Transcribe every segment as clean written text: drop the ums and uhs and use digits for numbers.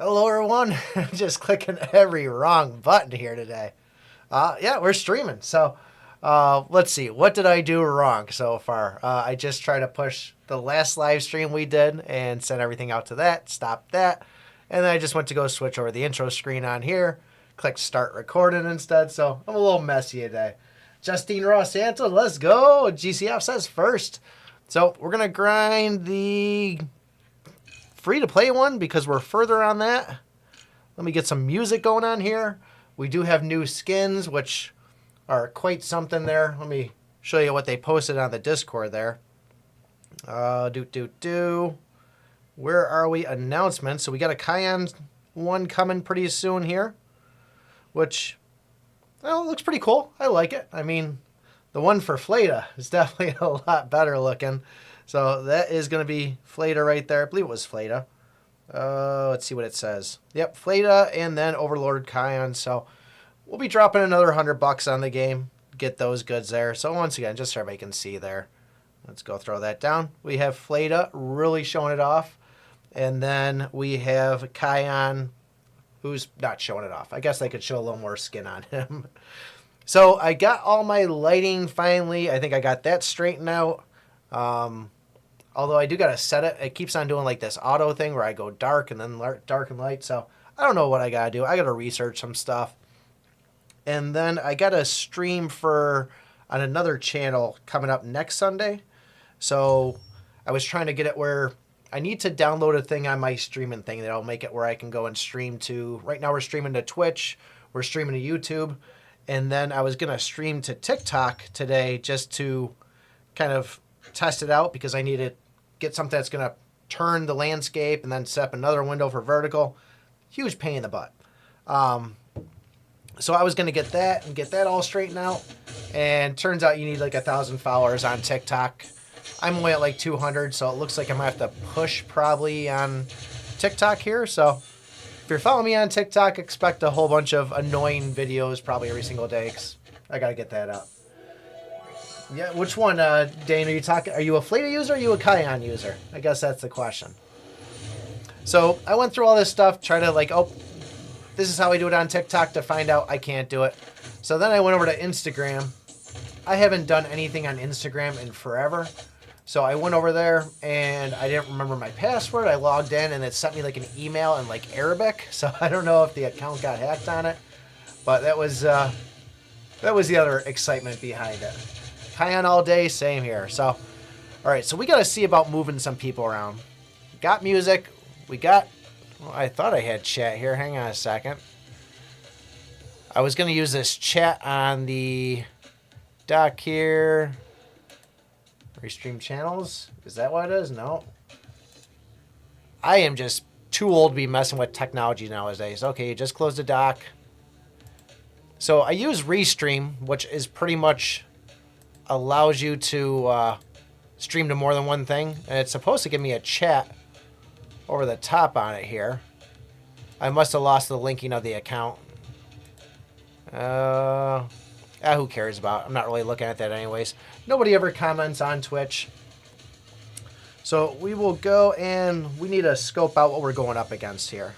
Hello, everyone. Just clicking every wrong button here today. Yeah, we're streaming. So let's see. What did I do wrong so far? I just tried to push the last live stream we did and send everything out to that, stop that. And then I just went to go switch over the intro screen on here, click start recording instead. So I'm a little messy today. Justine Ross Santos, let's go. GCF says first. So we're going to grind the free-to-play one because we're further on that. Let me get some music going on here. We do have new skins, which are quite something there. Let me show you what they posted on the Discord there. Where are we? Announcements. So we got a Cayenne one coming pretty soon here, which, well, looks pretty cool. I like it. I mean, the one for Fleta is definitely a lot better looking. So that is going to be Fleta right there. I believe it was Fleta. Let's see what it says. Yep, Fleta and then Overlord Cayenne. So we'll be dropping another $100 on the game. Get those goods there. So once again, just so everybody can see there. Let's go throw that down. We have Fleta really showing it off. And then we have Cayenne, who's not showing it off. I guess I could show a little more skin on him. So I got all my lighting finally. I think I got that straightened out. Although I do got to set it. It keeps on doing like this auto thing where I go dark and then dark and light. So I don't know what I got to do. I got to research some stuff. And then I got a stream on another channel coming up next Sunday. So I was trying to get it where I need to download a thing on my streaming thing that'll make it where I can go and stream to. Right now we're streaming to Twitch. We're streaming to YouTube. And then I was going to stream to TikTok today just to kind of test it out because I need to get something that's going to turn the landscape and then set up another window for vertical. Huge pain in the butt. So I was going to get that and get that all straightened out. And turns out you need like 1,000 followers on TikTok. I'm only at like 200, so it looks like I might have to push probably on TikTok here. So if you're following me on TikTok, expect a whole bunch of annoying videos probably every single day because I got to get that up. Yeah, which one, Dane, are you talking? Are you a Fleta user or are you a Cayenne user? I guess that's the question. So I went through all this stuff, try to like, oh, this is how I do it on TikTok to find out I can't do it. So then I went over to Instagram. I haven't done anything on Instagram in forever. So I went over there and I didn't remember my password. I logged in and it sent me like an email in like Arabic. So I don't know if the account got hacked on it, but that was the other excitement behind it. Cayenne all day, same here. So, all right, so we got to see about moving some people around. Got music. We got, well, I thought I had chat here. Hang on a second. I was going to use this chat on the dock here. Restream channels. Is that what it is? No. I am just too old to be messing with technology nowadays. Okay, just close the dock. So I use Restream, which is pretty much allows you to stream to more than one thing. And it's supposed to give me a chat over the top on it here. I must have lost the linking of the account. Who cares about it? I'm not really looking at that anyways. Nobody ever comments on Twitch. So we will go and we need to scope out what we're going up against here.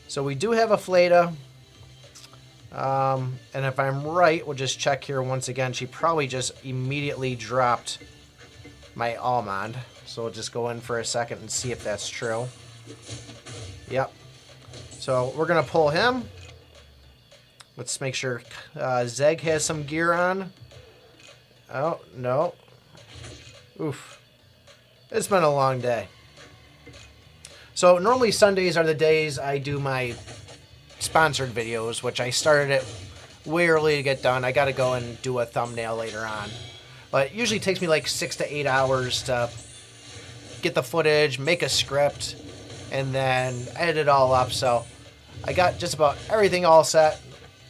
So we do have a Fleta. And if I'm right, we'll just check here once again. She probably just immediately dropped my almond. So we'll just go in for a second and see if that's true. Yep. So we're going to pull him. Let's make sure Zeg has some gear on. Oh, no. Oof. It's been a long day. So normally Sundays are the days I do my sponsored videos, which I started it way early to get done. I got to go and do a thumbnail later on. But it usually takes me like 6 to 8 hours to get the footage, make a script, and then edit it all up. So I got just about everything all set.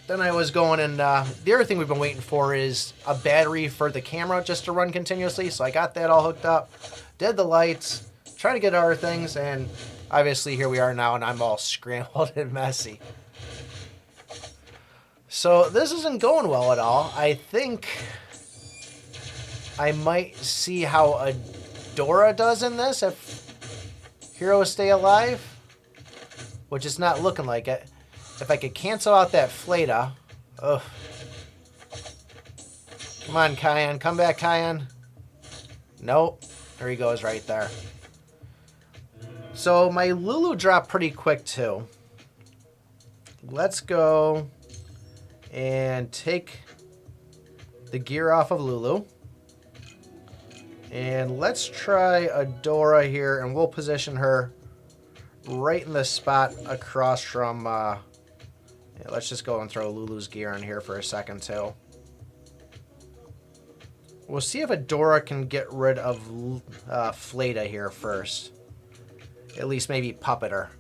Then I was going and the other thing we've been waiting for is a battery for the camera just to run continuously. So I got that all hooked up, did the lights, trying to get other things, and obviously here we are now and I'm all scrambled and messy. So this isn't going well at all. I think I might see how Adora does in this if heroes stay alive. which is not looking like it. If I could cancel out that Flata. Ugh. Come on, Cayenne. Come back, Cayenne. Nope. There he goes right there. So my Lulu dropped pretty quick too. Let's go and take the gear off of Lulu. And let's try Adora here, and we'll position her right in the spot across from... yeah, let's just go and throw Lulu's gear in here for a second too. We'll see if Adora can get rid of Flata here first. At least maybe puppet her.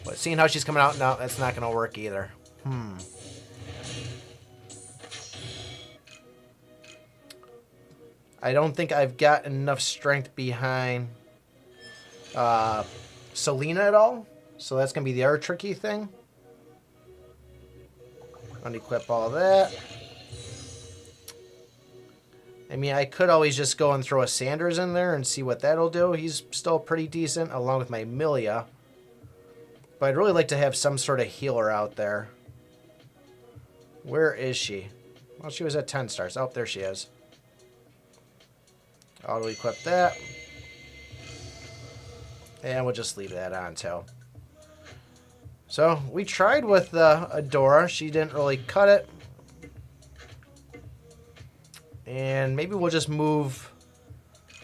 But seeing how she's coming out, no, that's not going to work either. I don't think I've got enough strength behind Selena at all. So that's going to be the other tricky thing. Unequip all that. I mean, I could always just go and throw a Sanders in there and see what that'll do. He's still pretty decent, along with my Milia. But I'd really like to have some sort of healer out there. Where is she? Well, she was at 10 stars. Oh, there she is. Auto-equip that. And we'll just leave that on, too. So, we tried with Adora. She didn't really cut it. And maybe we'll just move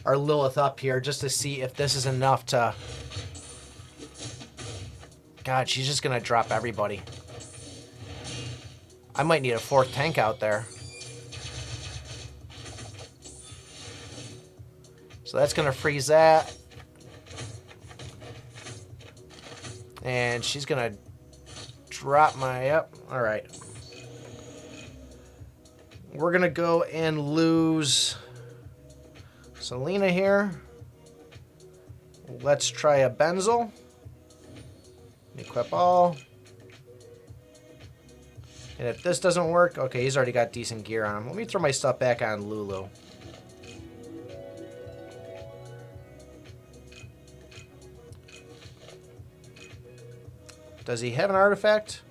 our Lilith up here just to see if this is enough to... God, she's just going to drop everybody. I might need a 4th tank out there. So that's going to freeze that. And she's going to drop my... Yep, alright. We're going to go and lose Selena here. Let's try a Benzel. Equip all. And if this doesn't work, okay, he's already got decent gear on him. Let me throw my stuff back on Lulu. Does he have an artifact?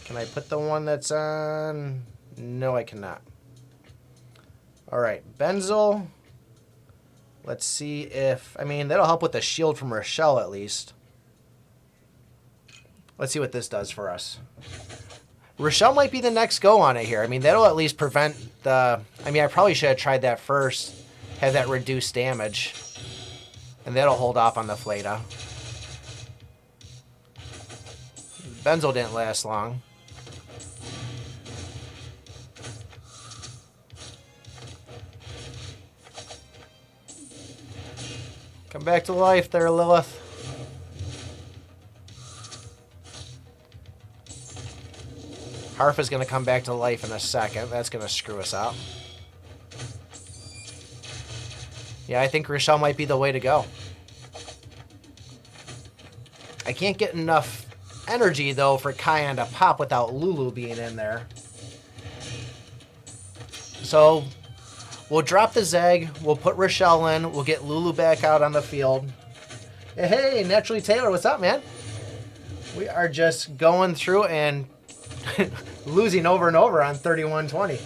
Can I put the one that's on? No, I cannot. Alright, Benzel. Let's see if... I mean, that'll help with the shield from Rochelle at least. Let's see what this does for us. Rochelle might be the next go on it here. I mean, that'll at least prevent the... I mean, I probably should have tried that first. Have that reduced damage. And that'll hold off on the Flata. Benzel didn't last long. Come back to life there, Lilith. Harfa's going to come back to life in a second. That's going to screw us up. Yeah, I think Rochelle might be the way to go. I can't get enough energy, though, for Cayenne to pop without Lulu being in there. So, we'll drop the Zeg. We'll put Rochelle in. We'll get Lulu back out on the field. Hey, Naturally Taylor, what's up, man? We are just going through and losing over and over on 31-20.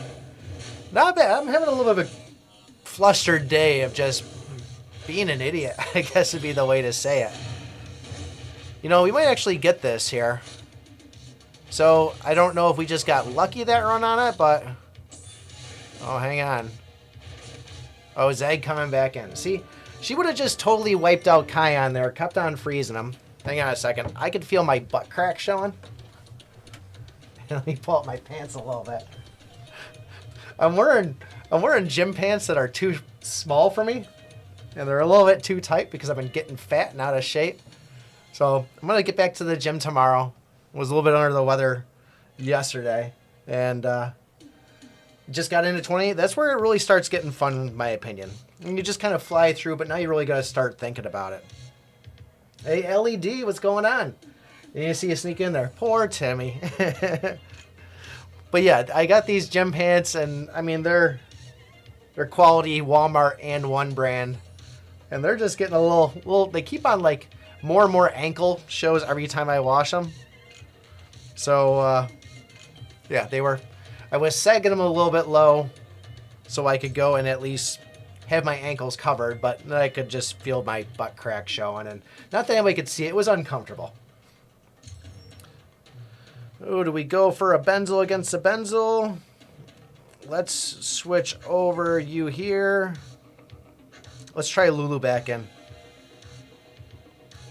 Not bad. I'm having a little bit of a flustered day of just being an idiot, I guess would be the way to say it. You know, we might actually get this here. So, I don't know if we just got lucky that run on it, but... Oh, hang on. Oh, Zeg coming back in. See, she would have just totally wiped out Cayenne there, kept on freezing him. Hang on a second. I could feel my butt crack showing. Let me pull up my pants a little bit. I'm wearing gym pants that are too small for me. And they're a little bit too tight because I've been getting fat and out of shape. So I'm going to get back to the gym tomorrow. Was a little bit under the weather yesterday. And just got into 20. That's where it really starts getting fun, in my opinion. And you just kind of fly through, but now you really got to start thinking about it. Hey, LED, what's going on? You see you sneak in there. Poor Timmy. But yeah, I got these gym pants, and I mean, they're quality Walmart and One Brand. And they're just getting a little, they keep on like more and more ankle shows every time I wash them. So, yeah, I was sagging them a little bit low so I could go and at least have my ankles covered, but then I could just feel my butt crack showing, and not that anybody could see it. It was uncomfortable. Oh, do we go for a benzel against a benzel? Let's switch over you here. Let's try Lulu back in.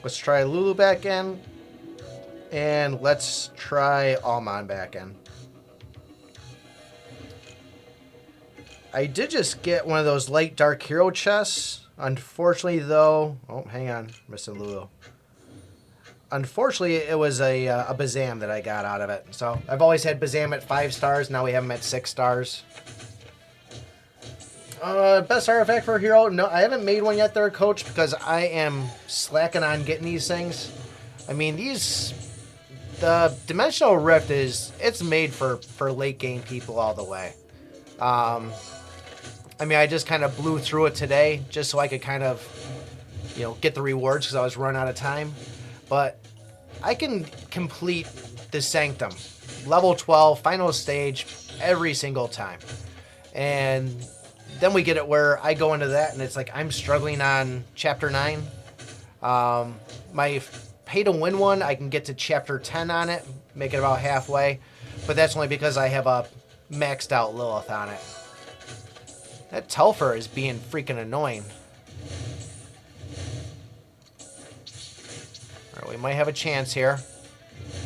Let's try Lulu back in. And let's try Almond back in. I did just get one of those light dark hero chests. Unfortunately, though... Oh, hang on. Missing Lulu. Unfortunately, it was a Bazam that I got out of it. So, I've always had Bazam at 5 stars. Now we have them at 6 stars. Best artifact for a hero? No, I haven't made one yet there, Coach, because I am slacking on getting these things. I mean, the Dimensional Rift it's made for late game people all the way. I mean, I just kind of blew through it today just so I could kind of, get the rewards because I was running out of time. But I can complete the Sanctum, level 12, final stage, every single time. And then we get it where I go into that and it's like I'm struggling on Chapter 9. My pay-to-win one, I can get to Chapter 10 on it, make it about halfway. But that's only because I have a maxed out Lilith on it. That Telfer is being freaking annoying. All right, we might have a chance here.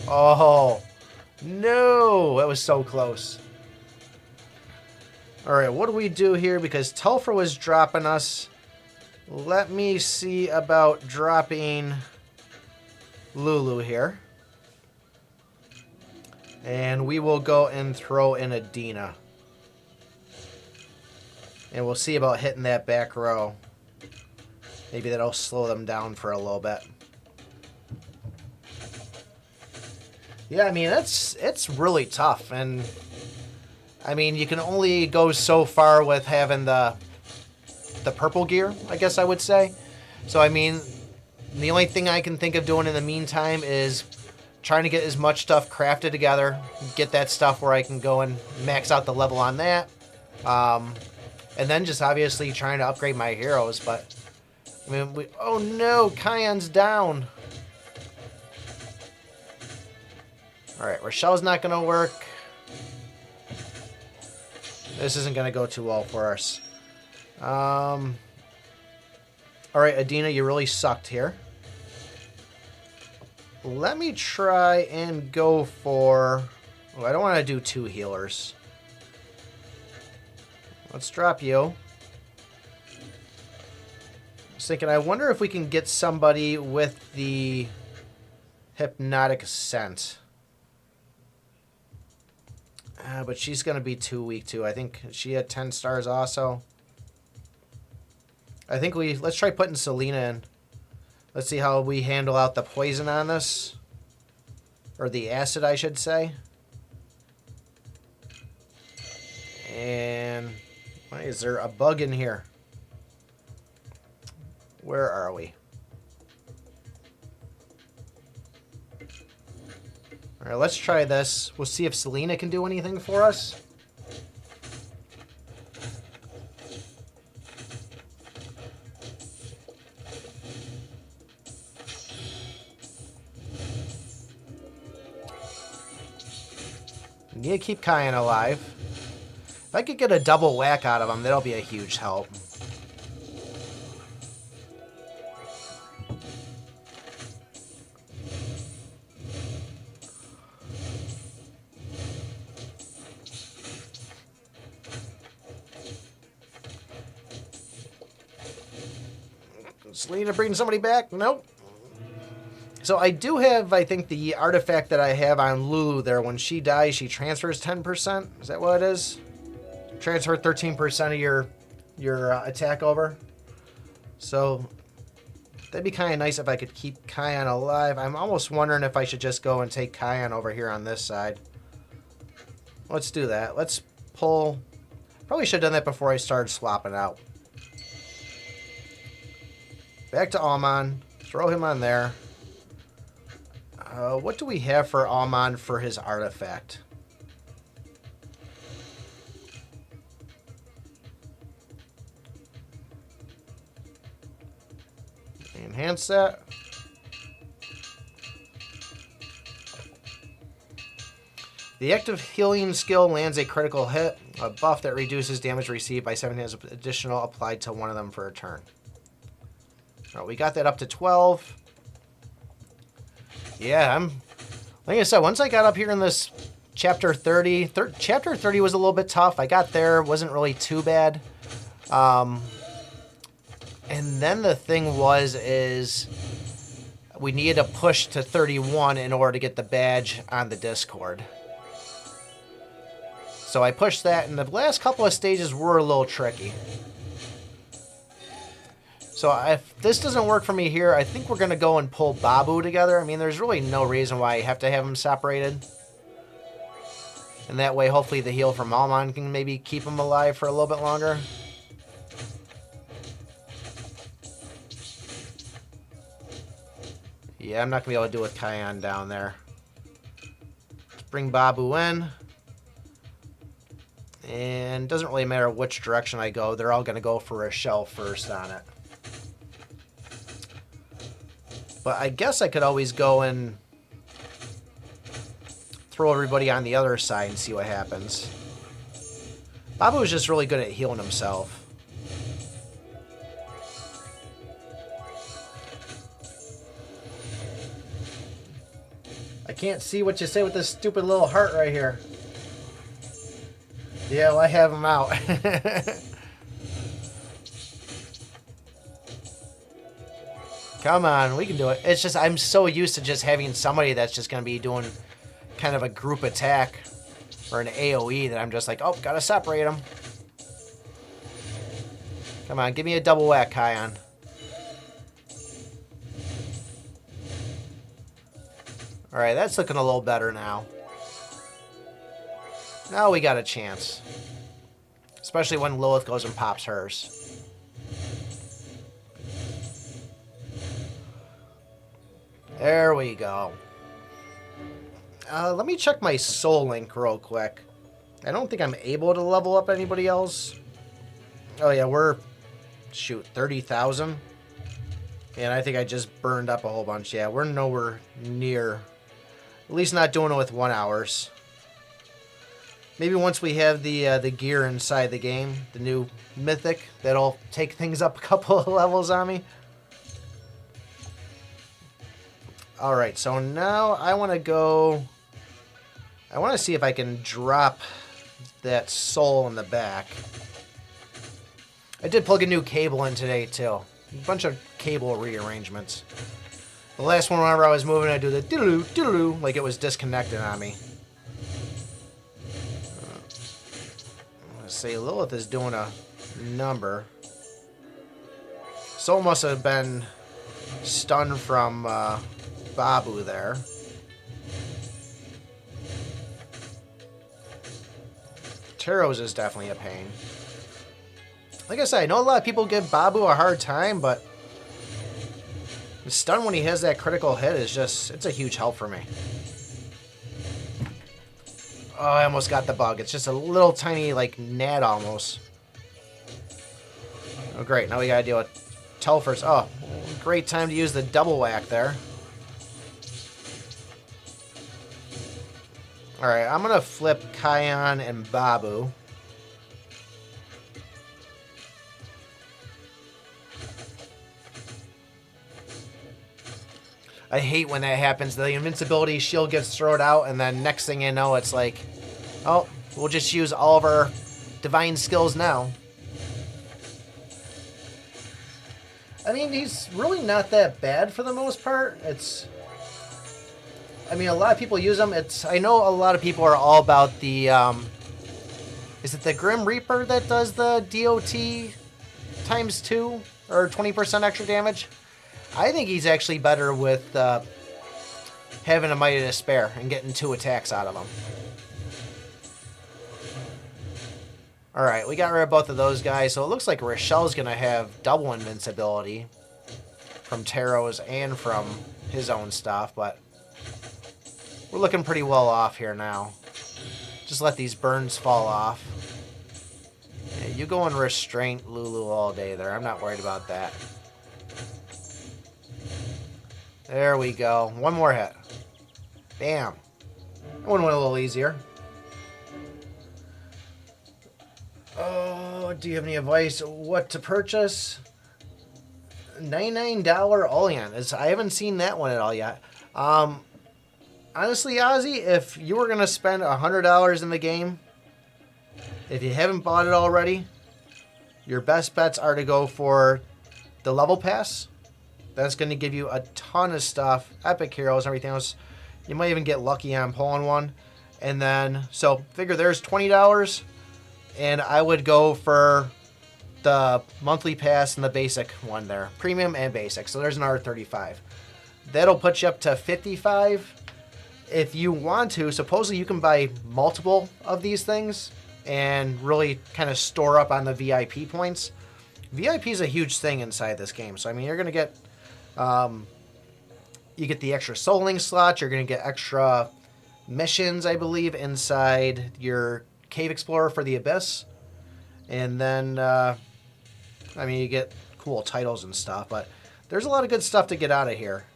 Oh, no. That was so close. All right, what do we do here? Because Telfer was dropping us. Let me see about dropping Lulu here. And we will go and throw in Adina. And we'll see about hitting that back row. Maybe that'll slow them down for a little bit. Yeah, I mean, it's really tough. And, I mean, you can only go so far with having the purple gear, I guess I would say. So, I mean, the only thing I can think of doing in the meantime is trying to get as much stuff crafted together, get that stuff where I can go and max out the level on that. And then just obviously trying to upgrade my heroes, but I mean, oh no, Kyan's down. All right, Rochelle's not going to work. This isn't going to go too well for us. All right, Adina, you really sucked here. Let me try and go for... Oh, I don't want to do 2 healers. Let's drop you. I was thinking, I wonder if we can get somebody with the Hypnotic Ascent. But she's going to be too weak, too. I think she had 10 stars also. I think let's try putting Selena in. Let's see how we handle out the poison on this. Or the acid, I should say. And why is there a bug in here? Where are we? All right, let's try this. We'll see if Selena can do anything for us. Need to keep Kyan alive. If I could get a double whack out of him, that'll be a huge help. Selena bringing somebody back? Nope. So I do have, I think, the artifact that I have on Lulu there. When she dies, she transfers 10%. Is that what it is? Transfer 13% of your attack over. So that'd be kind of nice if I could keep Kyan alive. I'm almost wondering if I should just go and take Kyan over here on this side. Let's do that. Let's pull. Probably should have done that before I started swapping out. Back to Almon. Throw him on there. What do we have for Almon for his artifact? Enhance that. The active healing skill lands a critical hit. A buff that reduces damage received by 7 has additional applied to one of them for a turn. All right, we got that up to 12. Yeah, like I said, once I got up here in this chapter 30, chapter 30 was a little bit tough. I got there, wasn't really too bad. And then the thing is we needed to push to 31 in order to get the badge on the Discord. So I pushed that, and the last couple of stages were a little tricky. So if this doesn't work for me here, I think we're going to go and pull Babu together. I mean, there's really no reason why you have to have them separated. And that way, hopefully, the heal from Almon can maybe keep him alive for a little bit longer. Yeah, I'm not going to be able to do it with Kion down there. Let's bring Babu in. And it doesn't really matter which direction I go. They're all going to go for a shell first on it. But I guess I could always go and throw everybody on the other side and see what happens. Babu is just really good at healing himself. I can't see what you say with this stupid little heart right here. Yeah, well, I have him out. Come on, we can do it. It's just I'm so used to just having somebody that's just going to be doing kind of a group attack or an AoE that I'm just like, oh, gotta separate them. Come on, give me a double whack, Kion. Alright, that's looking a little better now. Now we got a chance. Especially when Lilith goes and pops hers. There we go. Let me check my soul link real quick. I don't think I'm able to level up anybody else. Oh yeah, we're, shoot, 30,000. And I think I just burned up a whole bunch. Yeah, we're nowhere near. At least not doing it with 1 hours. Maybe once we have the gear inside the game, the new mythic, that'll take things up a couple of levels on me. Alright, so now I want to go... I want to see if I can drop that soul in the back. I did plug a new cable in today, too. A bunch of cable rearrangements. The last one, whenever I was moving, I'd do the doodaloo, doodaloo, like it was disconnected on me. Let's see, Lilith is doing a number. Soul must have been stunned from Babu there. Taro's is definitely a pain. Like I said, I know a lot of people give Babu a hard time, but the stun when he has that critical hit is just, it's a huge help for me. Oh, I almost got the bug. It's just a little tiny, like, gnat almost. Oh, great. Now we gotta deal with Telfers. Oh, great time to use the double whack there. Alright, I'm gonna flip Kion and Babu. I hate when that happens. The invincibility shield gets thrown out, and then next thing you know, it's like, oh, we'll just use all of our divine skills now. I mean, he's really not that bad for the most part. It's... I mean, a lot of people use them. I know a lot of people are all about the, is it the Grim Reaper that does the DOT ×2 or 20% extra damage? I think he's actually better with having a Mighty Despair and getting 2 attacks out of him. Alright, we got rid of both of those guys, so it looks like Rochelle's going to have double invincibility. from Taro's and from his own stuff, but we're looking pretty well off here now. Just let these burns fall off. Yeah, you go in restraint Lulu all day there. I'm not worried about that. There we go. One more hit. Bam. That one went a little easier. Oh, do you have any advice what to purchase? $99 Olean. I haven't seen that one at all yet. Honestly, Ozzy, if you were going to spend $100 in the game, if you haven't bought it already, your best bets are to go for the level pass. That's going to give you a ton of stuff, epic heroes, everything else. You might even get lucky on pulling one. And then, so figure there's $20. And I would go for the monthly pass and the basic one there. Premium and basic. So there's another $35. That'll put you up to $55. If you want to, supposedly you can buy multiple of these things and really kind of store up on the VIP points. VIP is a huge thing inside this game. So, I mean, you're going to get, you get the extra soul link slots. You're going to get extra missions, I believe, inside your Cave Explorer for the Abyss. And then, I mean, you get cool titles and stuff. But there's a lot of good stuff to get out of here.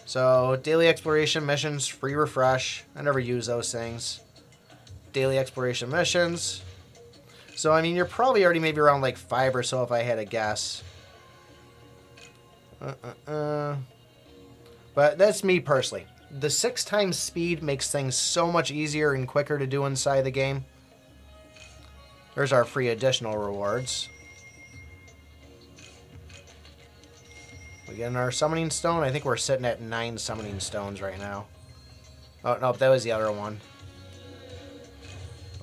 So, daily exploration missions, free refresh. I never use those things. Daily exploration missions. So, I mean, you're probably already maybe around like 5 or so if I had to guess. But that's me personally. The 6 times speed makes things so much easier and quicker to do inside the game. There's our free additional rewards. We get our summoning stone. I think we're sitting at 9 summoning stones right now. Oh, no, that was the other one.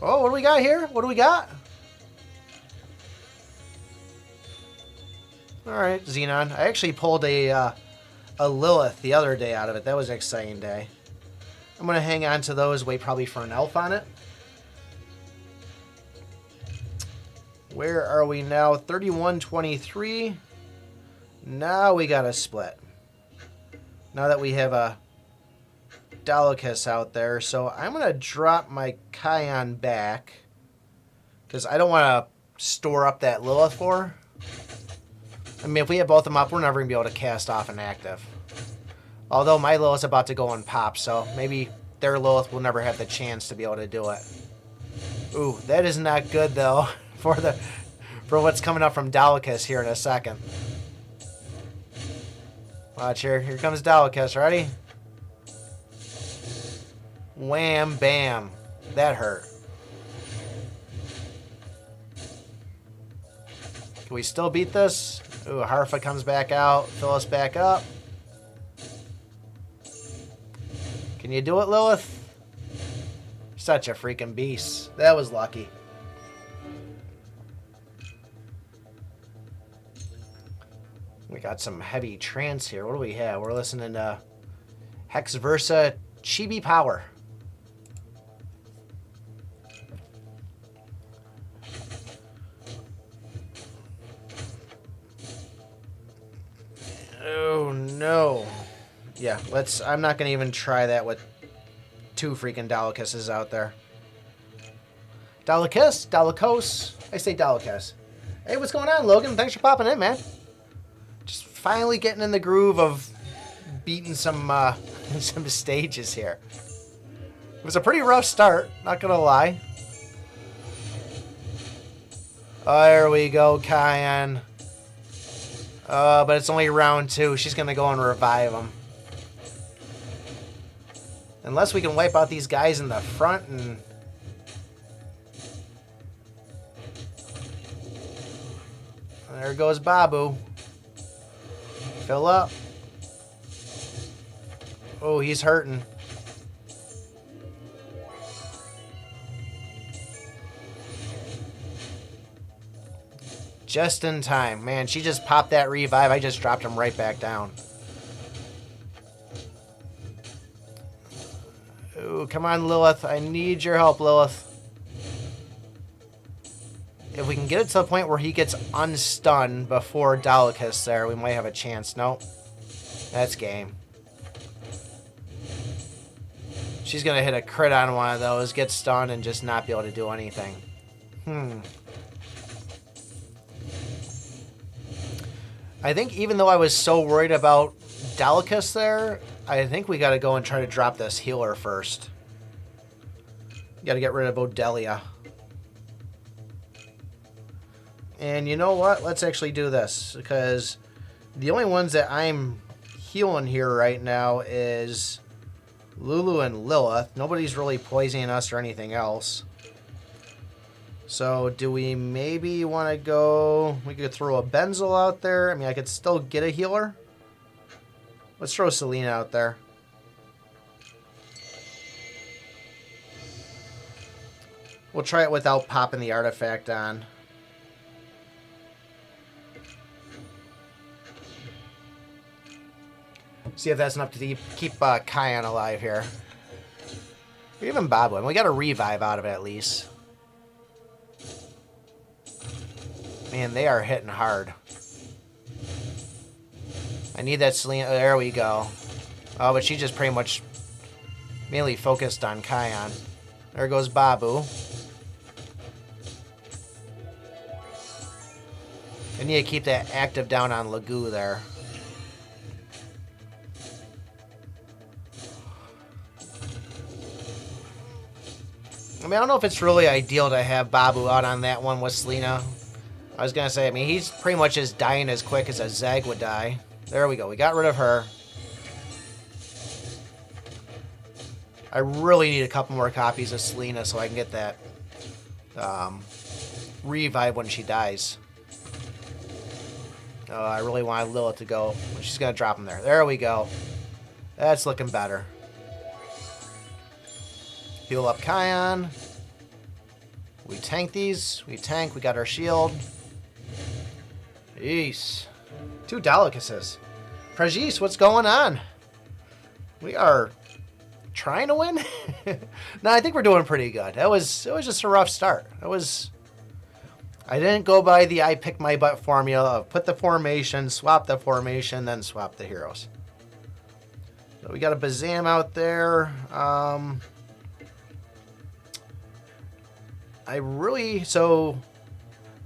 Oh, what do we got here? What do we got? Alright, Xenon. I actually pulled a Lilith the other day out of it. That was an exciting day. I'm going to hang on to those, wait probably for an elf on it. Where are we now? 31-23. Now we got a split. Now that we have a Delicace out there. So I'm going to drop my Kion back. Because I don't want to store up that Lilith for her. I mean, if we have both of them up, we're never going to be able to cast off an active. Although my Lilith's about to go on pop, so maybe their Lilith will never have the chance to be able to do it. Ooh, that is not good, though, for what's coming up from Delicace here in a second. Watch here. Here comes Delicace. Ready? Wham, bam. That hurt. Can we still beat this? Ooh, Harfa comes back out. Fill us back up. Can you do it, Lilith? Such a freaking beast. That was lucky. We got some heavy trance here. What do we have? We're listening to Hex Versa Chibi Power. Oh no. Yeah, I'm not gonna even try that with 2 freaking Delicaces out there. Delicace. I say Delicace. Hey, what's going on, Logan? Thanks for popping in, man. Just finally getting in the groove of beating some some stages here. It was a pretty rough start, not gonna lie. Oh, there we go, Kion. But it's only round 2. She's gonna go and revive him. Unless we can wipe out these guys in the front and... There goes Babu. Fill up. Oh, he's hurting. Just in time. Man, she just popped that revive. I just dropped him right back down. Ooh, come on, Lilith. I need your help, Lilith. If we can get it to the point where he gets unstunned before Delica's there, we might have a chance. Nope. That's game. She's going to hit a crit on one of those, get stunned, and just not be able to do anything. I think even though I was so worried about Delica's there, I think we got to go and try to drop this healer first. Got to get rid of Odelia. And you know what? Let's actually do this, because the only ones that I'm healing here right now is Lulu and Lilith. Nobody's really poisoning us or anything else. So do we maybe want to go... We could throw a Benzel out there. I mean, I could still get a healer. Let's throw Selena out there. We'll try it without popping the artifact on. See if that's enough to keep Kyan alive here. Or even Boblin. We got a revive out of it at least. Man, they are hitting hard. I need that Selena. There we go. Oh, but she just pretty much mainly focused on Kyan. There goes Babu. I need to keep that active down on Lagu there. I mean, I don't know if it's really ideal to have Babu out on that one with Selena. I was going to say, I mean, he's pretty much just dying as quick as a Zeg would die. There we go. We got rid of her. I really need a couple more copies of Selena so I can get that revive when she dies. Oh, I really want Lilith to go. She's going to drop him there. There we go. That's looking better. Heal up Kyan. We tank these. We tank. We got our shield. Jeez. 2 delicacies. Prajis, what's going on? We are trying to win? No, I think we're doing pretty good. It was just a rough start. I didn't go by the iPICKmyBUTT formula of put the formation, swap the formation, then swap the heroes. So we got a Bazam out there. So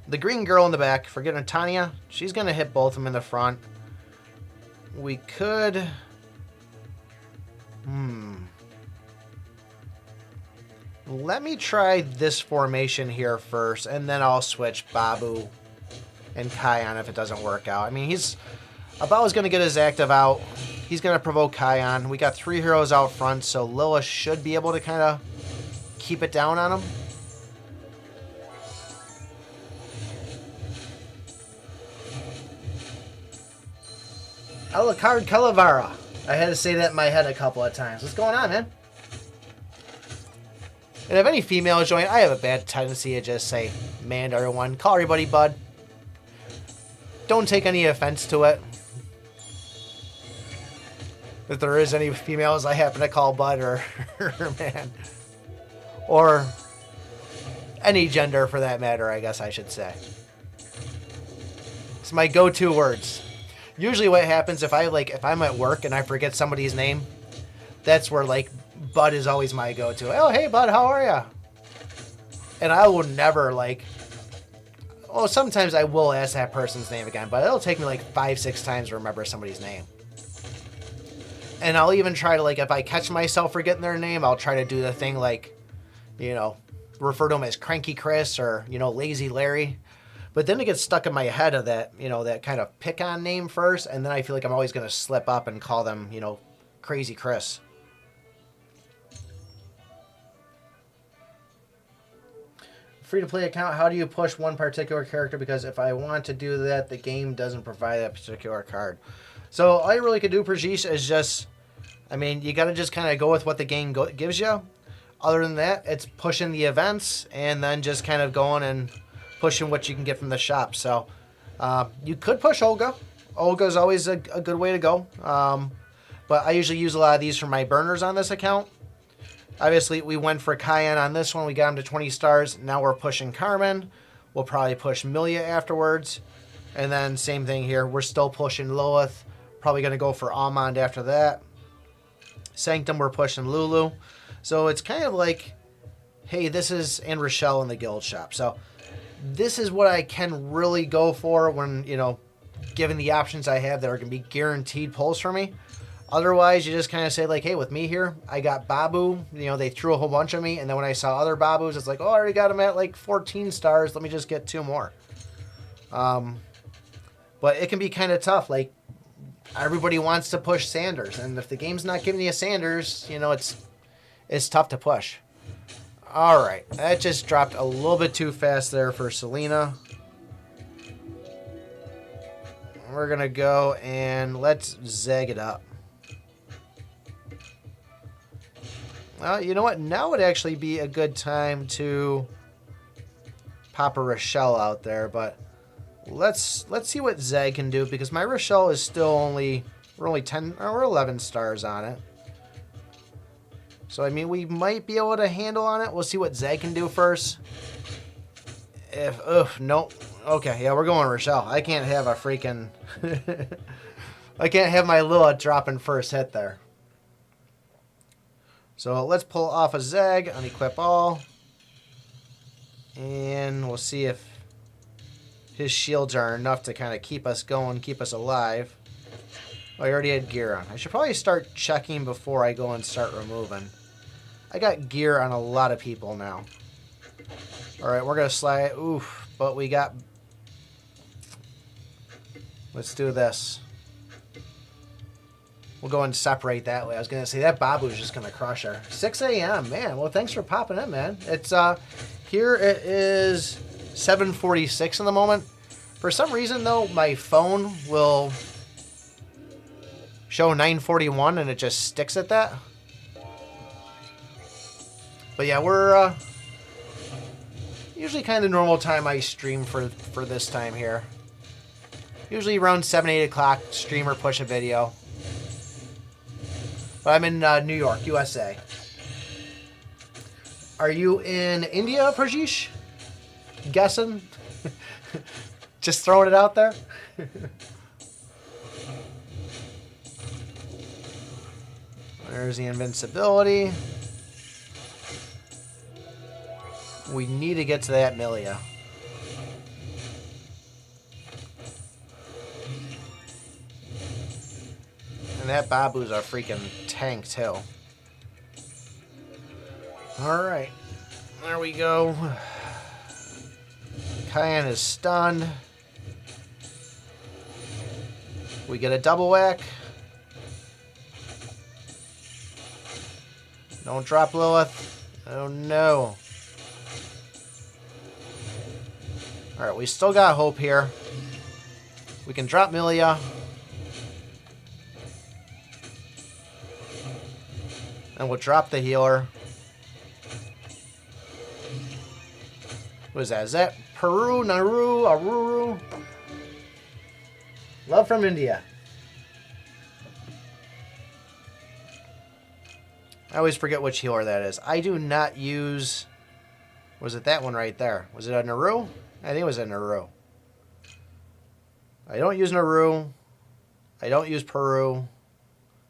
the green girl in the back, forgetting Tanya, she's going to hit both of them in the front. We could... Let me try this formation here first, and then I'll switch Babu and Kyan if it doesn't work out. I mean, Abao's going to get his active out. He's going to provoke Kyan. We got 3 heroes out front, so Lilith should be able to kind of keep it down on him. Alucard Calavera. I had to say that in my head a couple of times. What's going on, man? And if any females join, I have a bad tendency to just say man to everyone. Call everybody bud. Don't take any offense to it. If there is any females I happen to call bud or man. Or any gender for that matter, I guess I should say. It's my go-to words. Usually what happens if I'm at work and I forget somebody's name, that's where Bud is always my go-to. Oh, hey Bud, how are ya? And I will never sometimes I will ask that person's name again, but it'll take me 5-6 times to remember somebody's name. And I'll even try to if I catch myself forgetting their name, I'll try to do the thing refer to them as Cranky Chris or, Lazy Larry. But then it gets stuck in my head of that, that kind of pick-on name first, and then I feel like I'm always going to slip up and call them, Crazy Chris. Free-to-play account, how do you push one particular character? Because if I want to do that, the game doesn't provide that particular card. So all you really could do, Prajesh, is just, you got to just kind of go with what the game gives you. Other than that, it's pushing the events and then just kind of going and pushing what you can get from the shop. So you could push Olga. Olga's always a good way to go. But I usually use a lot of these for my burners on this account. Obviously, we went for Kyan on this one. We got him to 20 stars. Now we're pushing Carmen. We'll probably push Milia afterwards. And then same thing here. We're still pushing Lilith. Probably going to go for Almond after that. Sanctum, we're pushing Lulu. So it's kind of like, hey, this is, and Rochelle in the guild shop. So this is what I can really go for when, you know, given the options I have that are going to be guaranteed pulls for me. Otherwise, you just kind of say, like, hey, with me here, I got Babu. You know, they threw a whole bunch of me. And then when I saw other Babus, it's like, oh, I already got them at, like, 14 stars. Let me just get 2 more. But it can be kind of tough. Like, everybody wants to push Sanders. And if the game's not giving you Sanders, you know, it's tough to push. All right. That just dropped a little bit too fast there for Selena. We're going to go and let's zag it up. Well, you know what? Now would actually be a good time to pop a Rochelle out there, but let's see what Zeg can do, because my Rochelle is still we're only 10 or 11 stars on it. So I mean, we might be able to handle on it. We'll see what Zeg can do first. Nope. Okay, yeah, we're going Rochelle. I can't have a freaking I can't have my Lilith dropping first hit there. So let's pull off a Zeg, unequip all. And we'll see if his shields are enough to kind of keep us going, keep us alive. Oh, I already had gear on. I should probably start checking before I go and start removing. I got gear on a lot of people now. Alright, we're going to slide. Oof, but we got... Let's do this. We'll go and separate that way. I was going to say, that Babu's just going to crush her. 6 a.m. Man, well, thanks for popping in, man. It's, here it is 7:46 in the moment. For some reason, though, my phone will show 9:41, and it just sticks at that. But yeah, we're, usually kind of the normal time I stream for this time here. Usually around 7, 8 o'clock, stream or push a video. But I'm in New York, USA. Are you in India, Prajesh? Guessing? Just throwing it out there? There's the invincibility. We need to get to that Milia. And that Babu's a freaking tank, too. Alright. There we go. Cayenne is stunned. We get a double whack. Don't drop Lilith. Oh, no. Alright, we still got hope here. We can drop Milia. And we'll drop the healer. What is that? Is that Peru, Nauru, Aruru? Love from India. I always forget which healer that is. I do not use... Was it that one right there? Was it a Nauru? I think it was a Nauru. I don't use Nauru. I don't use Peru.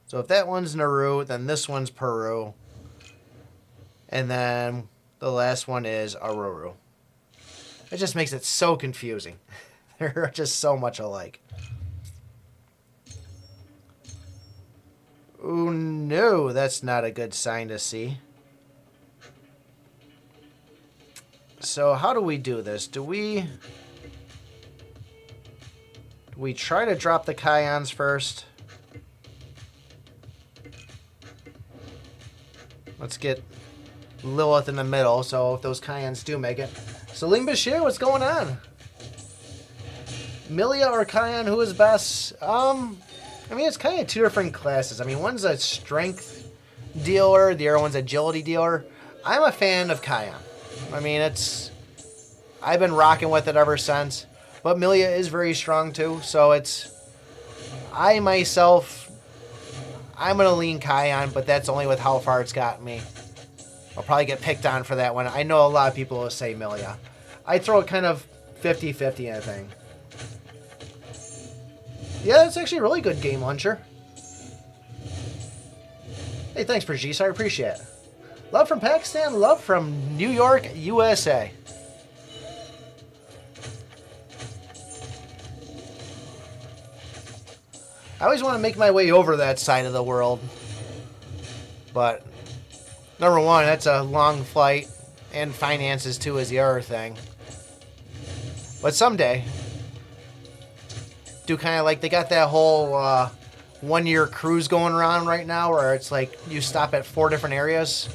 So if that one's Nauru, then this one's Peru. And then the last one is Aruru. It just makes it so confusing. They're just so much alike. Oh no, that's not a good sign to see. So how do we do this? Do we try to drop the Cayennes first? Let's get Lilith in the middle, so if those Cayennes do make it. Salim Bashir, what's going on? Milia or Cayenne, who is best? I mean, it's kind of two different classes. I mean, one's a strength dealer, the other one's agility dealer. I'm a fan of Cayenne. I mean, I've been rocking with it ever since. But Milia is very strong too, so I'm going to lean Cayenne, but that's only with how far it's gotten me. I'll probably get picked on for that one. I know a lot of people will say Milia. I throw it kind of 50-50, I think. Yeah, it's actually a really good game launcher. Hey, thanks, Brigitte. I appreciate it. Love from Pakistan, love from New York, USA. I always want to make my way over that side of the world. But, number one, that's a long flight. And finances, too, is the other thing. But someday, do kind of like, they got that whole 1-year cruise going around right now where it's like you stop at 4 different areas.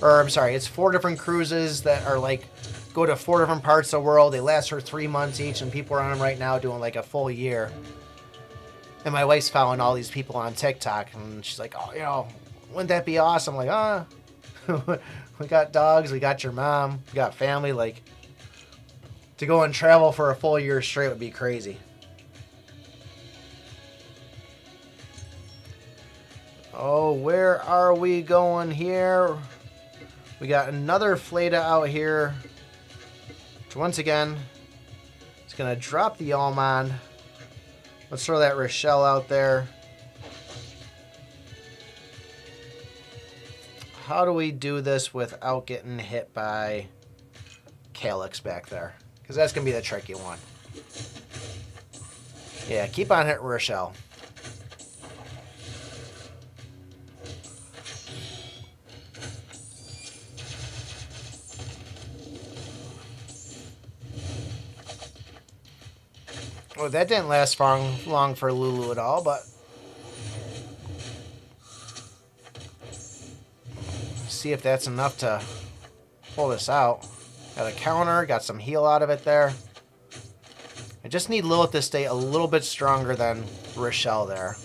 Or, I'm sorry, it's 4 different cruises that are like, go to 4 different parts of the world. They last for 3 months each, and people are on them right now doing like a full year. And my wife's following all these people on TikTok, and she's like, oh, you know, wouldn't that be awesome? I'm like, we got dogs, we got your mom, we got family. Like, to go and travel for a full year straight would be crazy. Oh, where are we going here? We got another Fleta out here, which once again, is going to drop the Almond. Let's throw that Rochelle out there. How do we do this without getting hit by Calyx back there? Because that's going to be the tricky one. Yeah, keep on hitting Rochelle. Well, that didn't last long for Lulu at all, but see if that's enough to pull this out. Got a counter, got some heal out of it there. I just need Lilith to stay a little bit stronger than Rochelle there.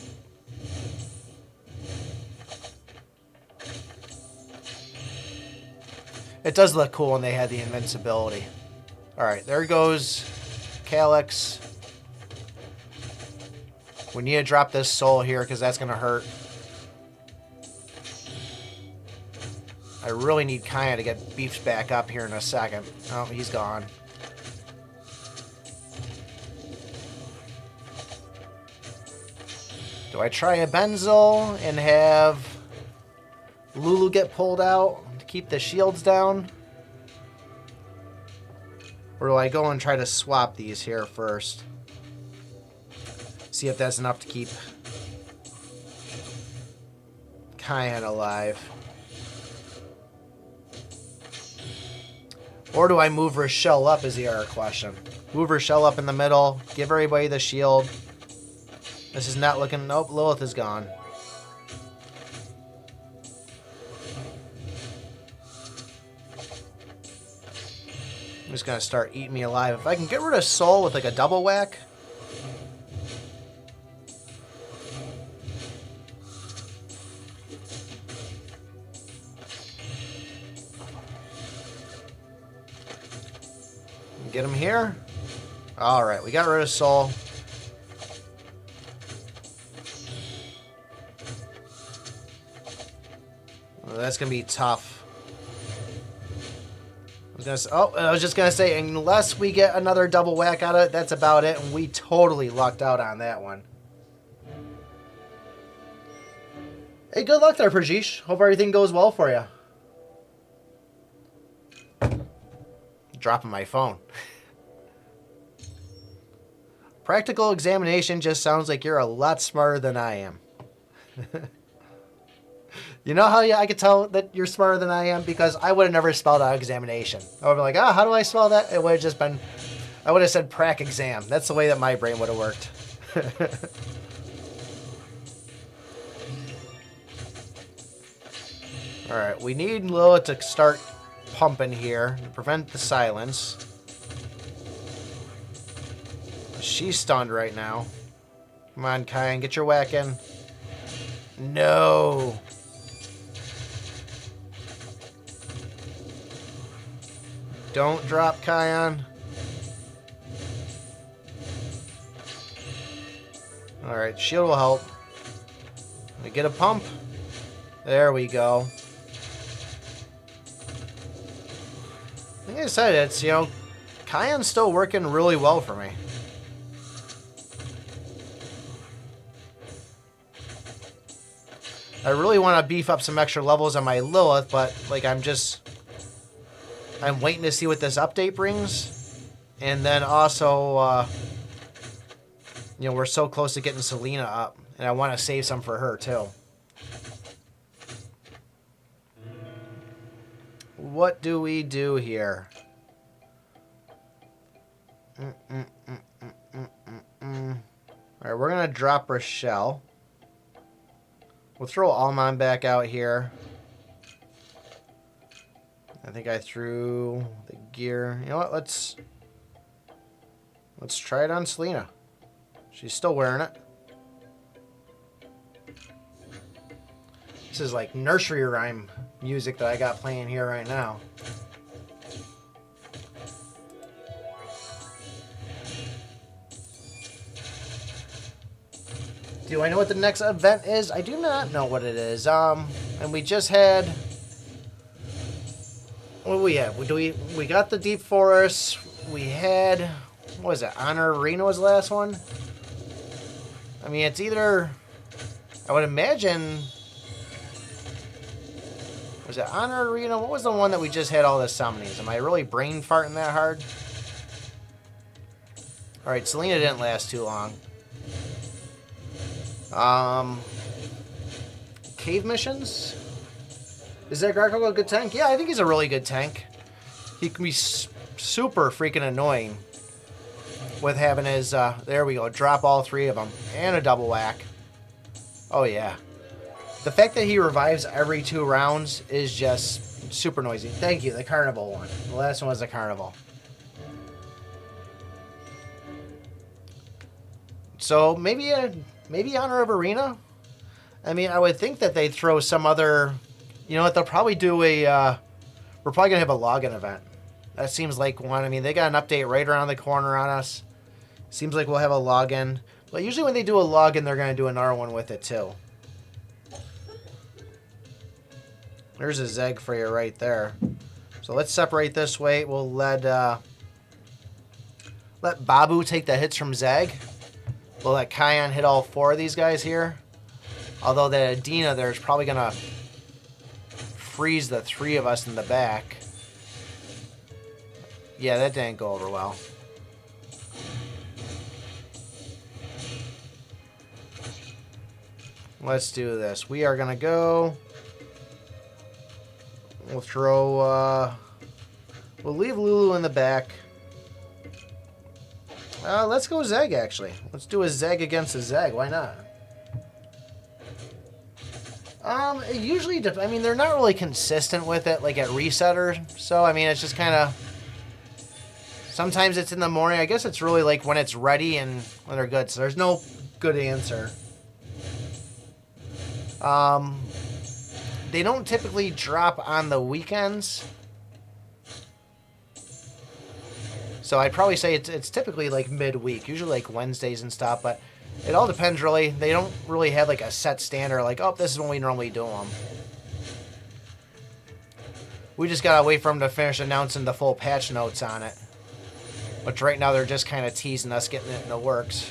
It does look cool when they had the invincibility. Alright, there goes Calyx. We need to drop this soul here because that's going to hurt. I really need Kaya to get beefed back up here in a second. Oh, he's gone. Do I try a Benzel and have Lulu get pulled out to keep the shields down? Or do I go and try to swap these here first? See if that's enough to keep Kyan alive. Or do I move Rochelle up is the other question. Move Rochelle up in the middle. Give everybody the shield. This is not looking... Nope, Lilith is gone. I'm just going to start eating me alive. If I can get rid of Soul with like a double whack... Get him here. Alright, we got rid of Soul. Well, that's going to be tough. I was just going to say, unless we get another double whack out of it, that's about it. And we totally lucked out on that one. Hey, good luck there, Prajeesh. Hope everything goes well for you. Dropping my phone. Practical examination just sounds like you're a lot smarter than I am. You know how I could tell that you're smarter than I am? Because I would have never spelled out examination. I would have been like, oh, how do I spell that? It would have just been, I would have said prac exam. That's the way that my brain would have worked. Alright, we need Lilith to start pumping here to prevent the silence. She's stunned right now. Come on, Kyan, get your whack in. No. Don't drop Kyan. Alright, shield will help. We get a pump. There we go. Like I said, it's, you know, Kyan's still working really well for me. I really want to beef up some extra levels on my Lilith, but like I'm waiting to see what this update brings. And then also, you know, we're so close to getting Selena up, and I want to save some for her too. What do we do here? Alright, we're going to drop Rochelle. We'll throw Almond back out here. I think I threw the gear. You know what? Let's try it on Selena. She's still wearing it. This is like nursery rhyme music that I got playing here right now. Do I know what the next event is? I do not know what it is. And we just had... What do we have? We got the Deep Forest. We had... What was it? Honor Arena was the last one? I mean, it's either... I would imagine... Was it Honor Arena? What was the one that we just had all the summonings? Am I really brain farting that hard? Alright, Selena didn't last too long. Cave missions? Is that Gargoyle a good tank? Yeah, I think he's a really good tank. He can be super freaking annoying with having his, there we go, drop all three of them. And a double whack. Oh, yeah. The fact that he revives every 2 rounds is just super noisy. Thank you, the Carnival one. The last one was the Carnival. So, maybe Honor of Arena? I mean, I would think that they'd throw some other... You know what, they'll probably do a... we're probably going to have a login event. That seems like one. I mean, they got an update right around the corner on us. Seems like we'll have a login. But usually when they do a login, they're going to do another one with it, too. There's a Zeg for you right there. So let's separate this way. We'll let Babu take the hits from Zeg. We'll let Kyan hit all 4 of these guys here. Although the Adina there is probably going to freeze the 3 of us in the back. Yeah, that didn't go over well. Let's do this. We are going to go... We'll throw... we'll leave Lulu in the back. Let's go Zeg, actually. Let's do a Zeg against a Zeg. Why not? It usually... I mean, they're not really consistent with it, like at resetter. So, I mean, it's just kind of... Sometimes it's in the morning. I guess it's really like when it's ready and when they're good. So there's no good answer. They don't typically drop on the weekends. So I'd probably say it's typically like midweek, usually like Wednesdays and stuff, but it all depends really. They don't really have like a set standard like, oh, this is when we normally do them. We just gotta wait for them to finish announcing the full patch notes on it. Which right now they're just kind of teasing us getting it in the works.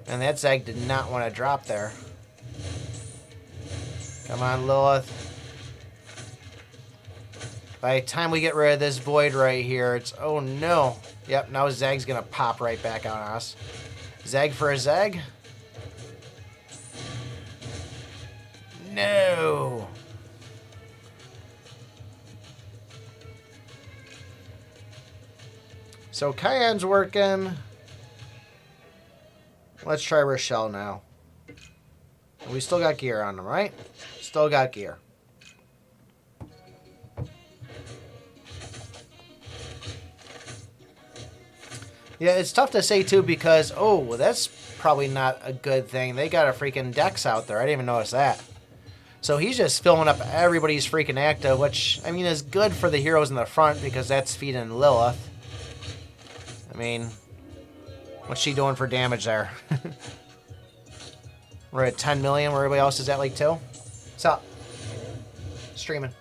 And that Zeg did not want to drop there. Come on, Lilith. By the time we get rid of this void right here, it's... Oh, no. Yep, now Zeg's going to pop right back on us. Zeg for a Zeg? No. So, Kyan's working. Let's try Rochelle now. We still got gear on them, right? Still got gear. Yeah, it's tough to say, too, because... Oh, well, that's probably not a good thing. They got a freaking Dex out there. I didn't even notice that. So he's just filling up everybody's freaking active, which, I mean, is good for the heroes in the front because that's feeding Lilith. I mean, what's she doing for damage there? We're at 10 million where everybody else is at like 2. What's up? Streaming.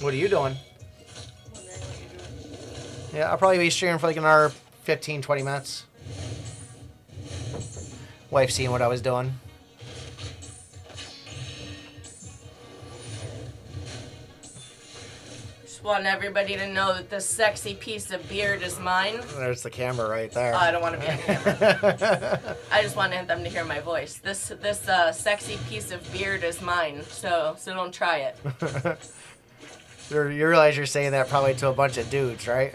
What are you doing? Yeah, I'll probably be streaming for like another 15, 20 minutes. Wife seeing what I was doing. Just want everybody to know that this sexy piece of beard is mine. There's the camera right there. Oh, I don't want to be on camera. I just wanted them to hear my voice. This sexy piece of beard is mine, so don't try it. You realize you're saying that probably to a bunch of dudes, right?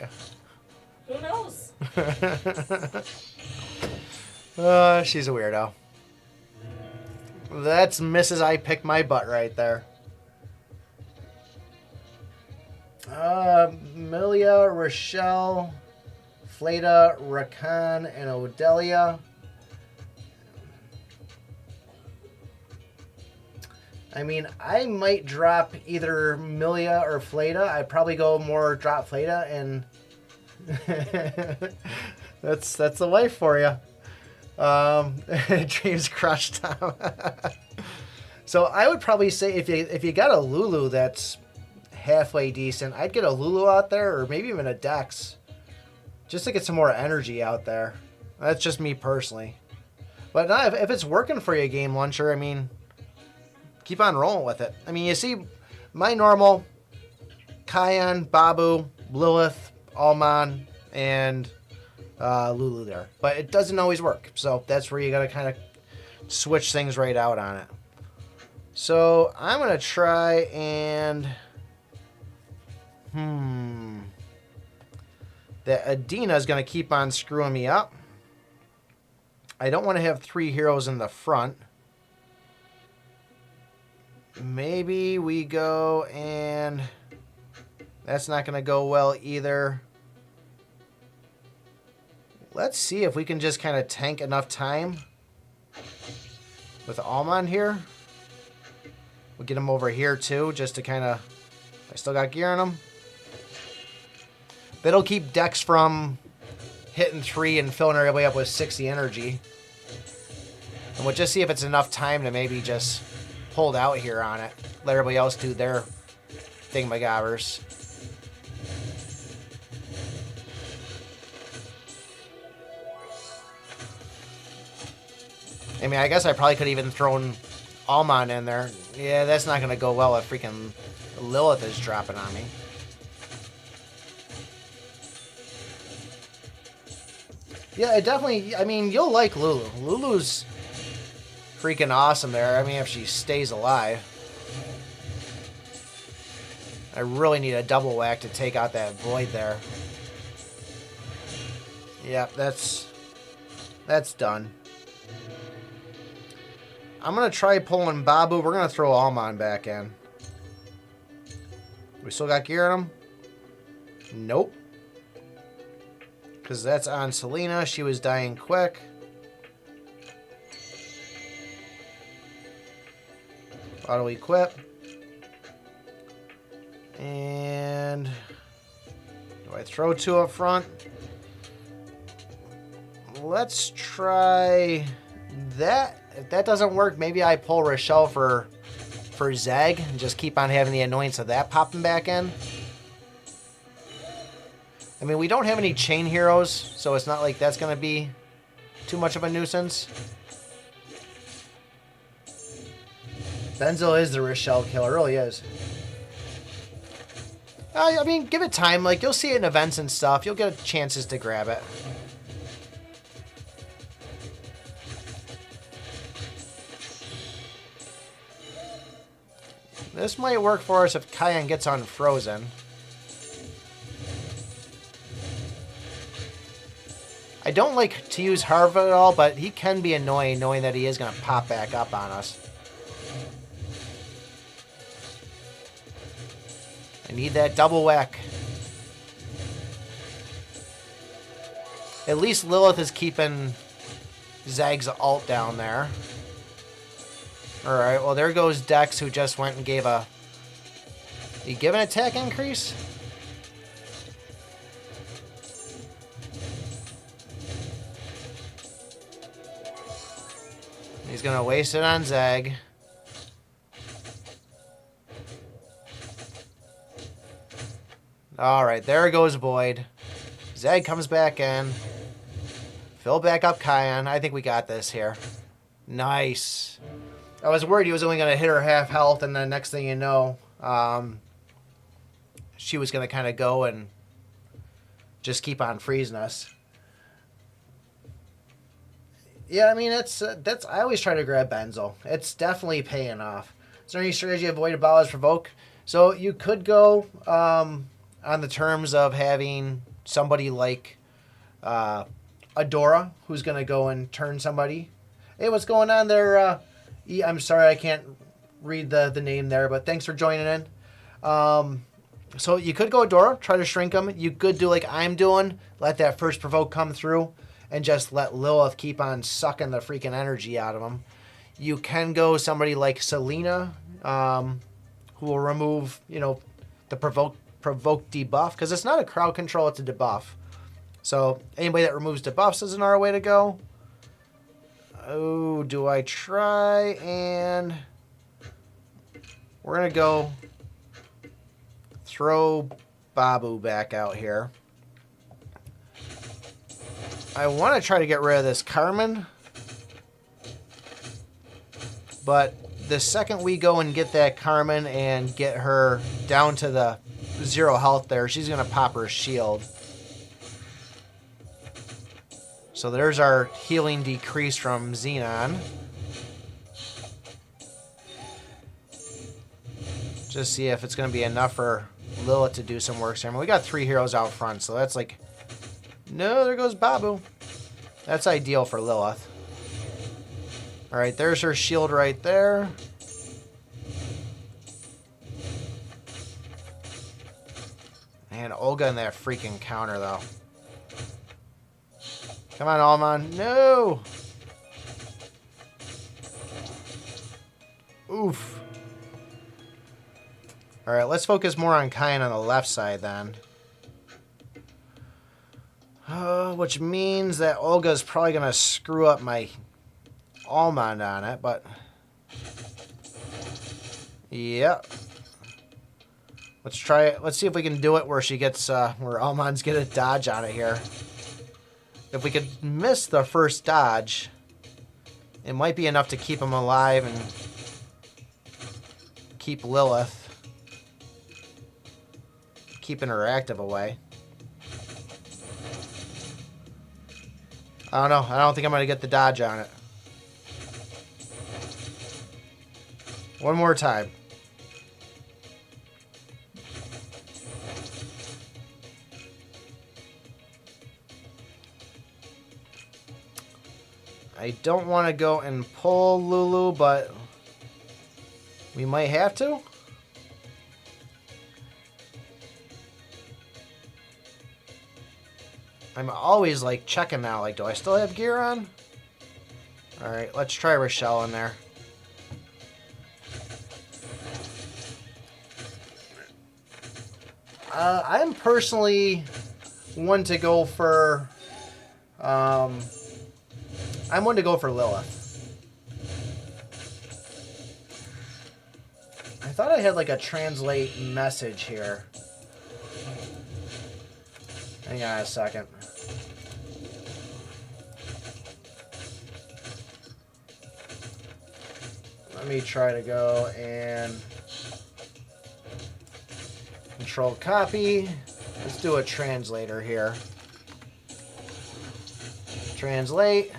Who knows? She's a weirdo. That's Mrs. I Pick My Butt right there. Milia, Rochelle, Fleda, Rakan, and Odelia. I mean, I might drop either Milia or Fleda. I'd probably go more drop Fleda, and that's the life for you. Dreams crushed. So I would probably say if you got a Lulu that's halfway decent, I'd get a Lulu out there, or maybe even a Dex, just to get some more energy out there. That's just me personally. But no, if it's working for you, Game Luncher, I mean, keep on rolling with it. I mean, you see my normal Kyan, Babu, Lilith, Almon, and Lulu there. But it doesn't always work. So that's where you got to kind of switch things right out on it. So I'm going to try and... That Adina is going to keep on screwing me up. I don't want to have 3 heroes in the front. Maybe we go and... That's not going to go well either. Let's see if we can just kind of tank enough time with Almond here. We'll get him over here too, just to kind of... I still got gear on him. That'll keep Dex from hitting 3 and filling everybody up with 60 energy. And we'll just see if it's enough time to maybe just hold out here on it. Let everybody else do their thingamagobbers. I mean, I guess I probably could have even thrown Almond in there. Yeah, that's not going to go well if freaking Lilith is dropping on me. Yeah, it definitely... I mean, you'll like Lulu. Lulu's freaking awesome there. I mean, if she stays alive. I really need a double whack to take out that void there. Yep, that's done. I'm going to try pulling Babu. We're going to throw Almond back in. We still got gear on him? Nope. Because that's on Selena. She was dying quick. Auto equip. And do I throw 2 up front? Let's try that. If that doesn't work, maybe I pull Rochelle for Zeg and just keep on having the annoyance of that popping back in. I mean, we don't have any chain heroes, so it's not like that's going to be too much of a nuisance. Benzo is the Rochelle killer, really is. I mean, give it time. Like, you'll see it in events and stuff. You'll get chances to grab it. This might work for us if Kyan gets unfrozen. I don't like to use Harva at all, but he can be annoying knowing that he is going to pop back up on us. I need that double whack. At least Lilith is keeping Zag's ult down there. Alright, well there goes Dex, who just went and gave a... Did he give an attack increase? He's going to waste it on Zag. Alright, there goes Void. Zag comes back in. Fill back up Kion. I think we got this here. Nice. I was worried he was only going to hit her half health, and then next thing you know, she was going to kind of go and just keep on freezing us. Yeah, I mean, that's I always try to grab Benzo. It's definitely paying off. Is there any strategy to avoid a Balor's Provoke? So you could go on the terms of having somebody like Adora, who's going to go and turn somebody. Hey, what's going on there? I'm sorry I can't read the name there, but thanks for joining in. So you could go Adora, try to shrink them. You could do like I'm doing, let that first provoke come through, and just let Lilith keep on sucking the freaking energy out of them. You can go somebody like Selena, who will remove, the provoke debuff, because it's not a crowd control, it's a debuff. So anybody that removes debuffs is another way to go. Oh, do I try? And we're going to go throw Babu back out here. I want to try to get rid of this Carmen. But the second we go and get that Carmen and get her down to the 0 health there, she's going to pop her shield. So there's our healing decrease from Xenon. Just see if it's going to be enough for Lilith to do some work. I mean, we got 3 heroes out front, so that's like... No, there goes Babu. That's ideal for Lilith. Alright, there's her shield right there. And Olga in that freaking counter, though. Come on, Alman. No! Oof. Alright, let's focus more on Kion on the left side, then. Which means that Olga's probably going to screw up my Almond on it, but... Yep. Let's try it. Let's see if we can do it where she gets, where Almond's get a dodge on it here. If we could miss the first dodge, it might be enough to keep him alive and keep Lilith keeping her active away. I don't know. I don't think I'm going to get the dodge on it. One more time. I don't want to go and pull Lulu, but we might have to. I'm always like checking now, like, do I still have gear on? Alright, let's try Rochelle in there. I'm personally one to go for I'm one to go for Lilith. I thought I had like a translate message here. Hang on a second. Let me try to go and control copy. Let's do a translator here. Translate.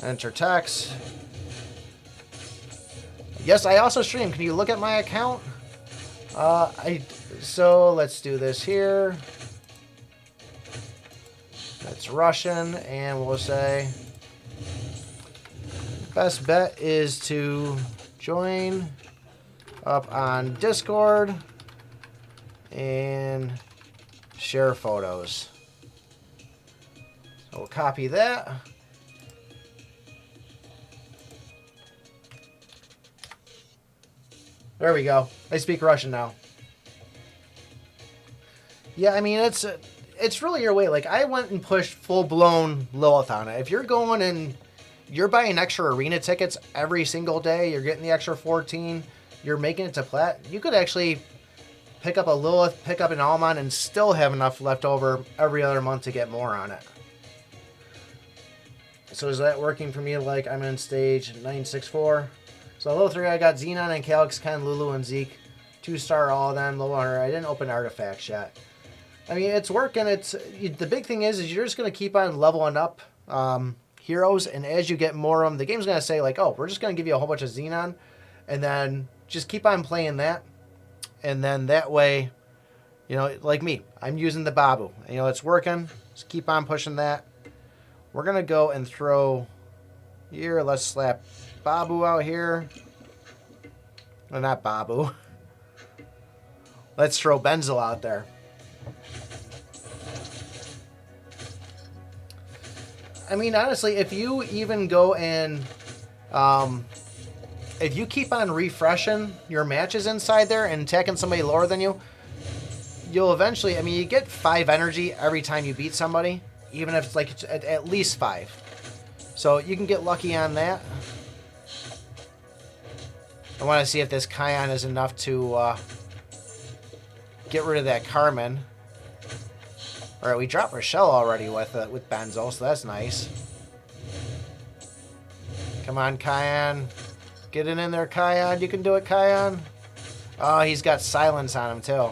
Enter text. Yes, I also stream. Can you look at my account? So let's do this here. That's Russian, and we'll say best bet is to join up on Discord and share photos. So we'll copy that. There we go. I speak Russian now. Yeah, I mean, it's really your way. Like, I went and pushed full-blown Lilith on it. If you're going and you're buying extra arena tickets every single day, you're getting the extra 14, you're making it to plat, you could actually pick up a Lilith, pick up an Almond, and still have enough left over every other month to get more on it. So is that working for me? Like, I'm in stage 964. So level 3, I got Xenon and Calyx, Ken, Lulu, and Zeke. 2-star all of them. Level 100. I didn't open artifacts yet. I mean, it's working. The big thing is you're just going to keep on leveling up heroes, and as you get more of them, the game's going to say, like, oh, we're just going to give you a whole bunch of Xenon, and then just keep on playing that. And then that way, you know, like me, I'm using the Babu. You know, it's working. Just keep on pushing that. We're going to go and throw here. Let's slap Babu out here. Well, not Babu. Let's throw Benzel out there. I mean, honestly, if you even go and... if you keep on refreshing your matches inside there and attacking somebody lower than you, you'll eventually... I mean, you get 5 energy every time you beat somebody. Even if it's like at least 5. So you can get lucky on that. I want to see if this Kion is enough to get rid of that Carmen. Alright, we dropped Rochelle already with Benzo, so that's nice. Come on, Kion. Get it in there, Kion. You can do it, Kion. Oh, he's got silence on him, too.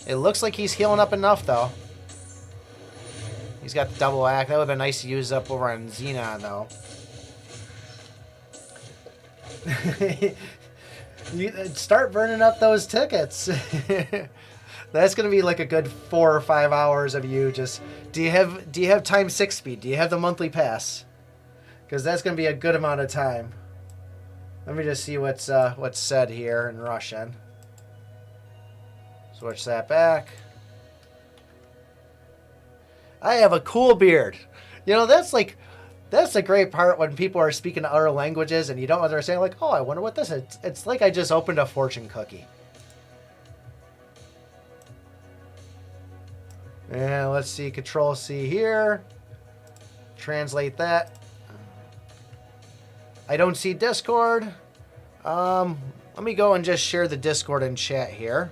It looks like he's healing up enough, though. He's got the double act. That would have been nice to use up over on Xenon, though. You start burning up those tickets. That's gonna be like a good 4 or 5 hours of you just. Do you have time 6 speed? Do you have the monthly pass? Because that's gonna be a good amount of time. Let me just see what's said here in Russian. Switch that back. I have a cool beard. You know, that's the great part when people are speaking other languages and you don't understand. Like, oh, I wonder what this is. It's like I just opened a fortune cookie. And let's see, Control C here. Translate that. I don't see Discord. Let me go and just share the Discord in chat here.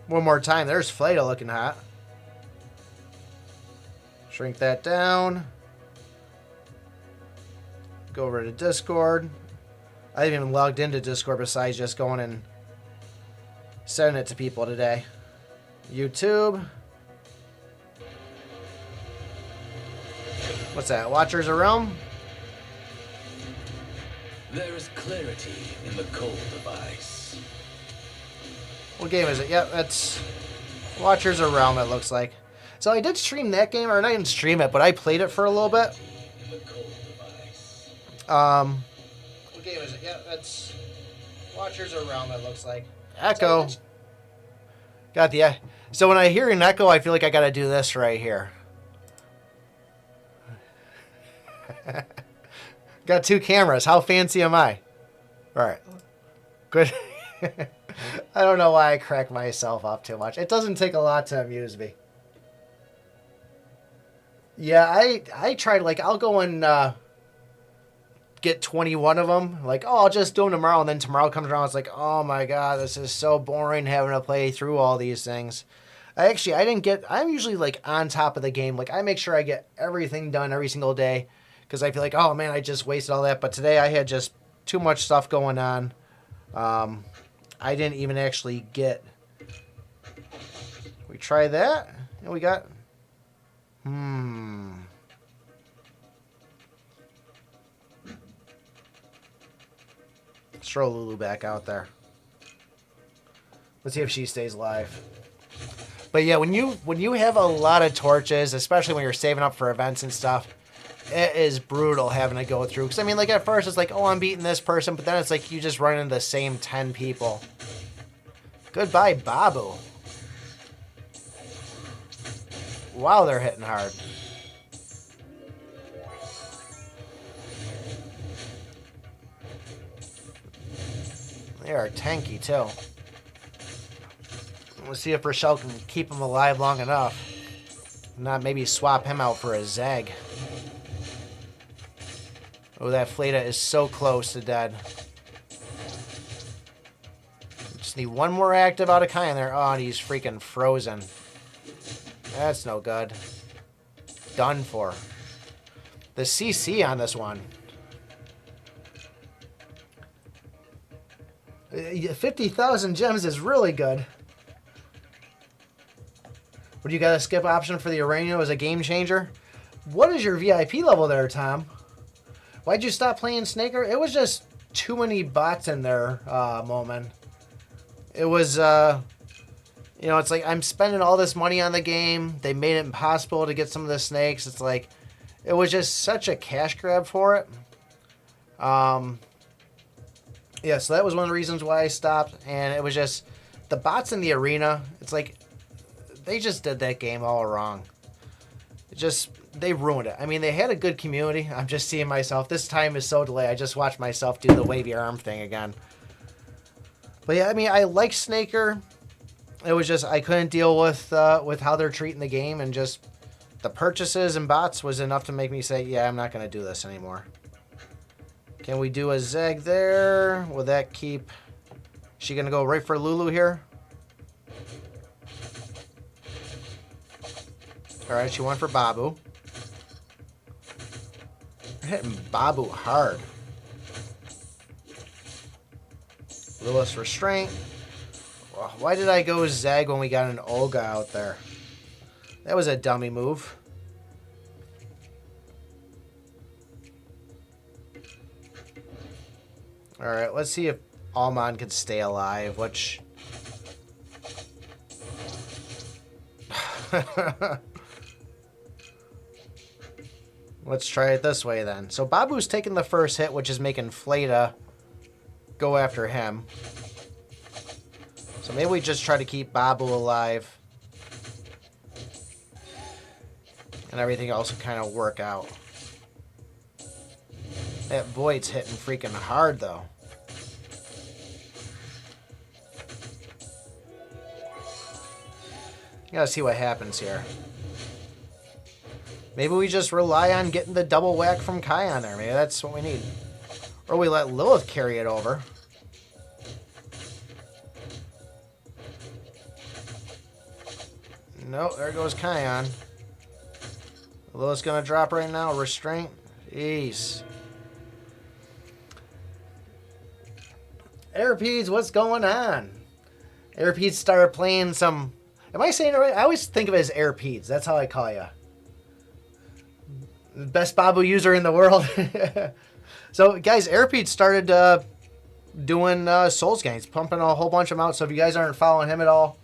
One more time. There's Fleta looking hot. Shrink that down. Go over to Discord. I haven't even logged into Discord besides just going and sending it to people today. YouTube. What's that? Watchers of Realm? There is clarity in the cold of ice. What game is it? Yep, that's Watchers of Realm, it looks like. So I did stream that game, or I didn't stream it, but I played it for a little bit. What game is it? Yeah, that's Watchers of Realm, it looks like. Echo. Got the... So when I hear an echo, I feel like I gotta do this right here. Got 2 cameras. How fancy am I? Alright. Good. I don't know why I crack myself up too much. It doesn't take a lot to amuse me. Yeah, I tried, like, I'll go and get 21 of them. Like, oh, I'll just do them tomorrow. And then tomorrow comes around, it's like, oh my god, this is so boring having to play through all these things. I'm usually, like, on top of the game. Like, I make sure I get everything done every single day. Because I feel like, oh man, I just wasted all that. But today I had just too much stuff going on. I didn't even actually get... We try that. And we got... Let's throw Lulu back out there. Let's see if she stays alive. But yeah, when you have a lot of torches, especially when you're saving up for events and stuff, it is brutal having to go through. Because, I mean, like, at first it's like, oh, I'm beating this person, but then it's like you just run into the same 10 people. Goodbye, Babu. Wow, they're hitting hard. They are tanky, too. Let's see if Rochelle can keep him alive long enough. Not maybe swap him out for a Zeg. Oh, that Fleta is so close to dead. Just need one more active out of Kai in there. Oh, and he's freaking frozen. That's no good. Done for. The CC on this one. 50,000 gems is really good. Would you got a skip option for the arena as a game changer? What is your VIP level there, Tom? Why'd you stop playing Snaker? It was just too many bots in there, Moment. It was, you know, it's like I'm spending all this money on the game. They made it impossible to get some of the snakes. It's like, it was just such a cash grab for it. Yeah, so that was one of the reasons why I stopped. And it was just the bots in the arena. It's like they just did that game all wrong. They ruined it. I mean, they had a good community. I'm just seeing myself. This time is so delayed. I just watched myself do the wavy arm thing again. But yeah, I mean, I like Snaker. It was just I couldn't deal with how they're treating the game, and just the purchases and bots was enough to make me say, yeah, I'm not going to do this anymore. Can we do a Zeg there? Will that keep... Is she going to go right for Lulu here? Alright, she went for Babu. We're hitting Babu hard. Lilith's restraint. Why did I go Zeg when we got an Olga out there? That was a dummy move. Alright, let's see if Almond can stay alive, which... Let's try it this way then. So Babu's taking the first hit, which is making Fleta go after him. So maybe we just try to keep Babu alive. And everything else will kind of work out. That Void's hitting freaking hard, though. You gotta see what happens here. Maybe we just rely on getting the double whack from Kai on there. Maybe that's what we need. Or we let Lilith carry it over. Nope, there goes Kion. Lilith's gonna drop right now. Restraint. Jeez. Airpedes, what's going on? Airpedes started playing some... Am I saying it right? I always think of it as Airpedes. That's how I call you. Best Babu user in the world. So, guys, Airpedes started doing Souls games, pumping a whole bunch of them out. So, if you guys aren't following him at all,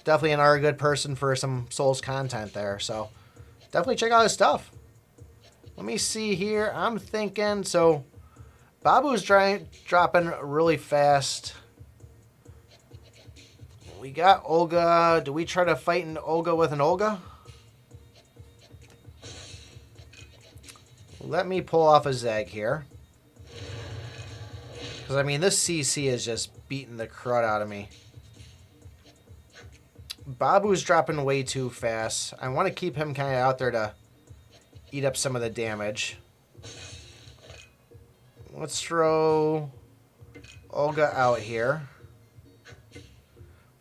definitely a good person for some Souls content there. So, definitely check out his stuff. Let me see here. I'm thinking, so, Babu's dropping really fast. We got Olga. Do we try to fight an Olga with an Olga? Let me pull off a Zeg here. Because, I mean, this CC is just beating the crud out of me. Babu's dropping way too fast. I want to keep him kind of out there to eat up some of the damage. Let's throw Olga out here.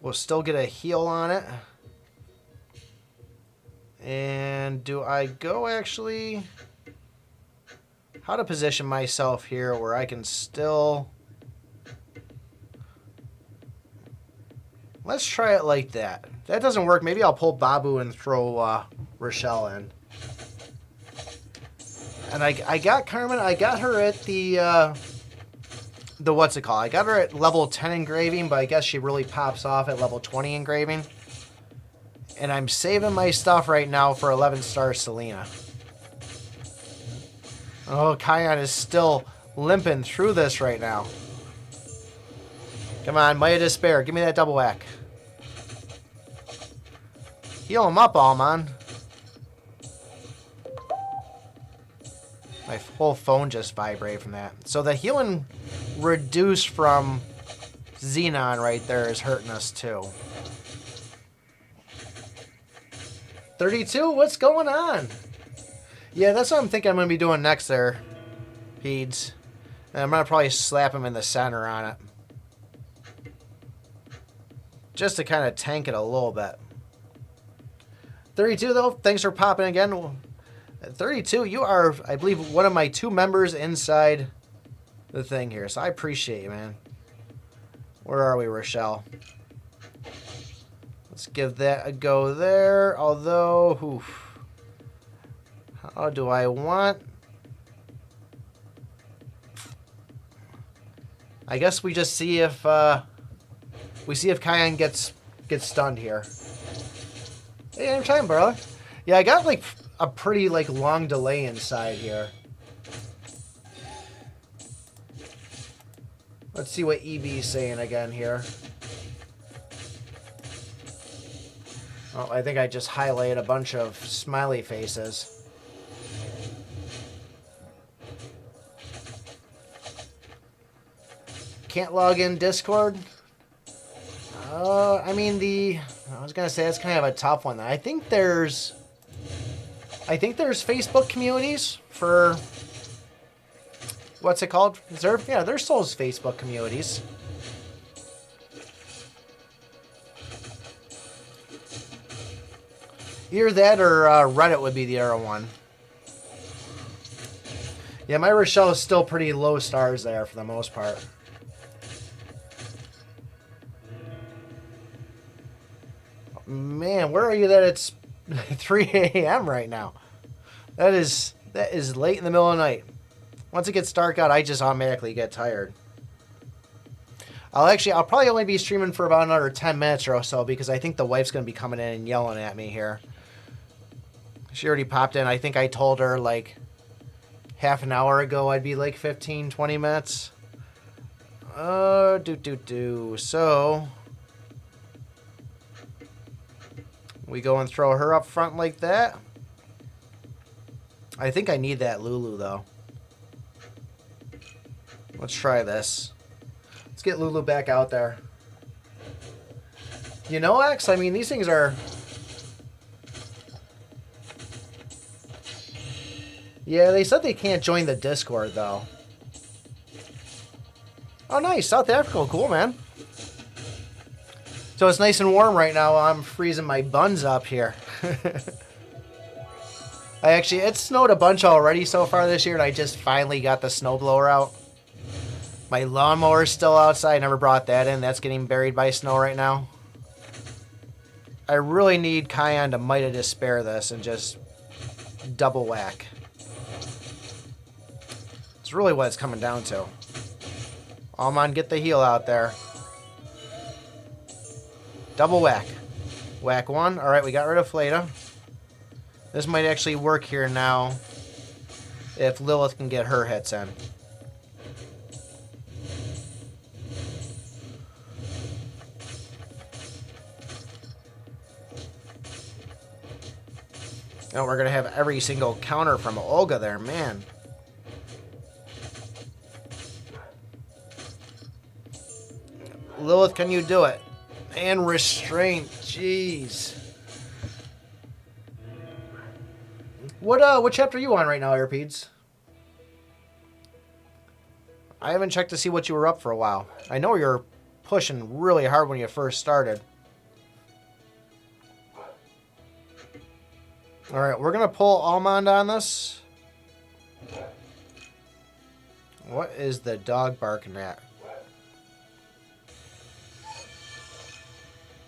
We'll still get a heal on it. And do I go actually... How to position myself here where I can still... Let's try it like that. If that doesn't work, maybe I'll pull Babu and throw Rochelle in. And I got Carmen. I got her at the what's it called? I got her at level 10 engraving, but I guess she really pops off at level 20 engraving. And I'm saving my stuff right now for 11-star Selena. Oh, Kion is still limping through this right now. Come on, Might of Despair. Give me that double whack. Heal him up, Almond. My whole phone just vibrated from that. So the healing reduced from Xenon right there is hurting us too. 32? What's going on? Yeah, that's what I'm thinking I'm going to be doing next there. Peds. And I'm going to probably slap him in the center on it. Just to kind of tank it a little bit. 32, though, thanks for popping again. 32, you are, I believe, one of my 2 members inside the thing here. So I appreciate you, man. Where are we, Rochelle? Let's give that a go there. Although, oof, how do I want? I guess we just see if Kyan gets stunned here. Hey, anytime, brother. Yeah, I got like a pretty like long delay inside here. Let's see what EB's saying again here. Oh, I think I just highlighted a bunch of smiley faces. Can't log in Discord? I mean, I was gonna say that's kind of a tough one. I think there's Facebook communities for, what's it called? Yeah, there's those Facebook communities. Either that or Reddit would be the other one. Yeah, my Rochelle is still pretty low stars there for the most part. Man, where are you that it's 3 a.m. right now? That is late in the middle of the night. Once it gets dark out, I just automatically get tired. I'll probably only be streaming for about another 10 minutes or so because I think the wife's going to be coming in and yelling at me here. She already popped in. I think I told her like half an hour ago I'd be like 15, 20 minutes. So we go and throw her up front like that. I think I need that Lulu, though. Let's try this. Let's get Lulu back out there. You know, X, I mean, these things are... Yeah, they said they can't join the Discord, though. Oh, nice. South Africa. Cool, man. So it's nice and warm right now. I'm freezing my buns up here. It snowed a bunch already so far this year, and I just finally got the snowblower out. My lawnmower's still outside. I never brought that in. That's getting buried by snow right now. I really need Kyan to Might of Despair this and just double whack. It's really what it's coming down to. Almond, get the heel out there. Double whack. Whack one. All right, we got rid of Fleta. This might actually work here now if Lilith can get her hits in. Now we're going to have every single counter from Olga there, man. Lilith, can you do it? And restraint, jeez. What chapter are you on right now, Airpeeds? I haven't checked to see what you were up for a while. I know you're pushing really hard when you first started. Alright, we're going to pull Almond on this. What is the dog barking at?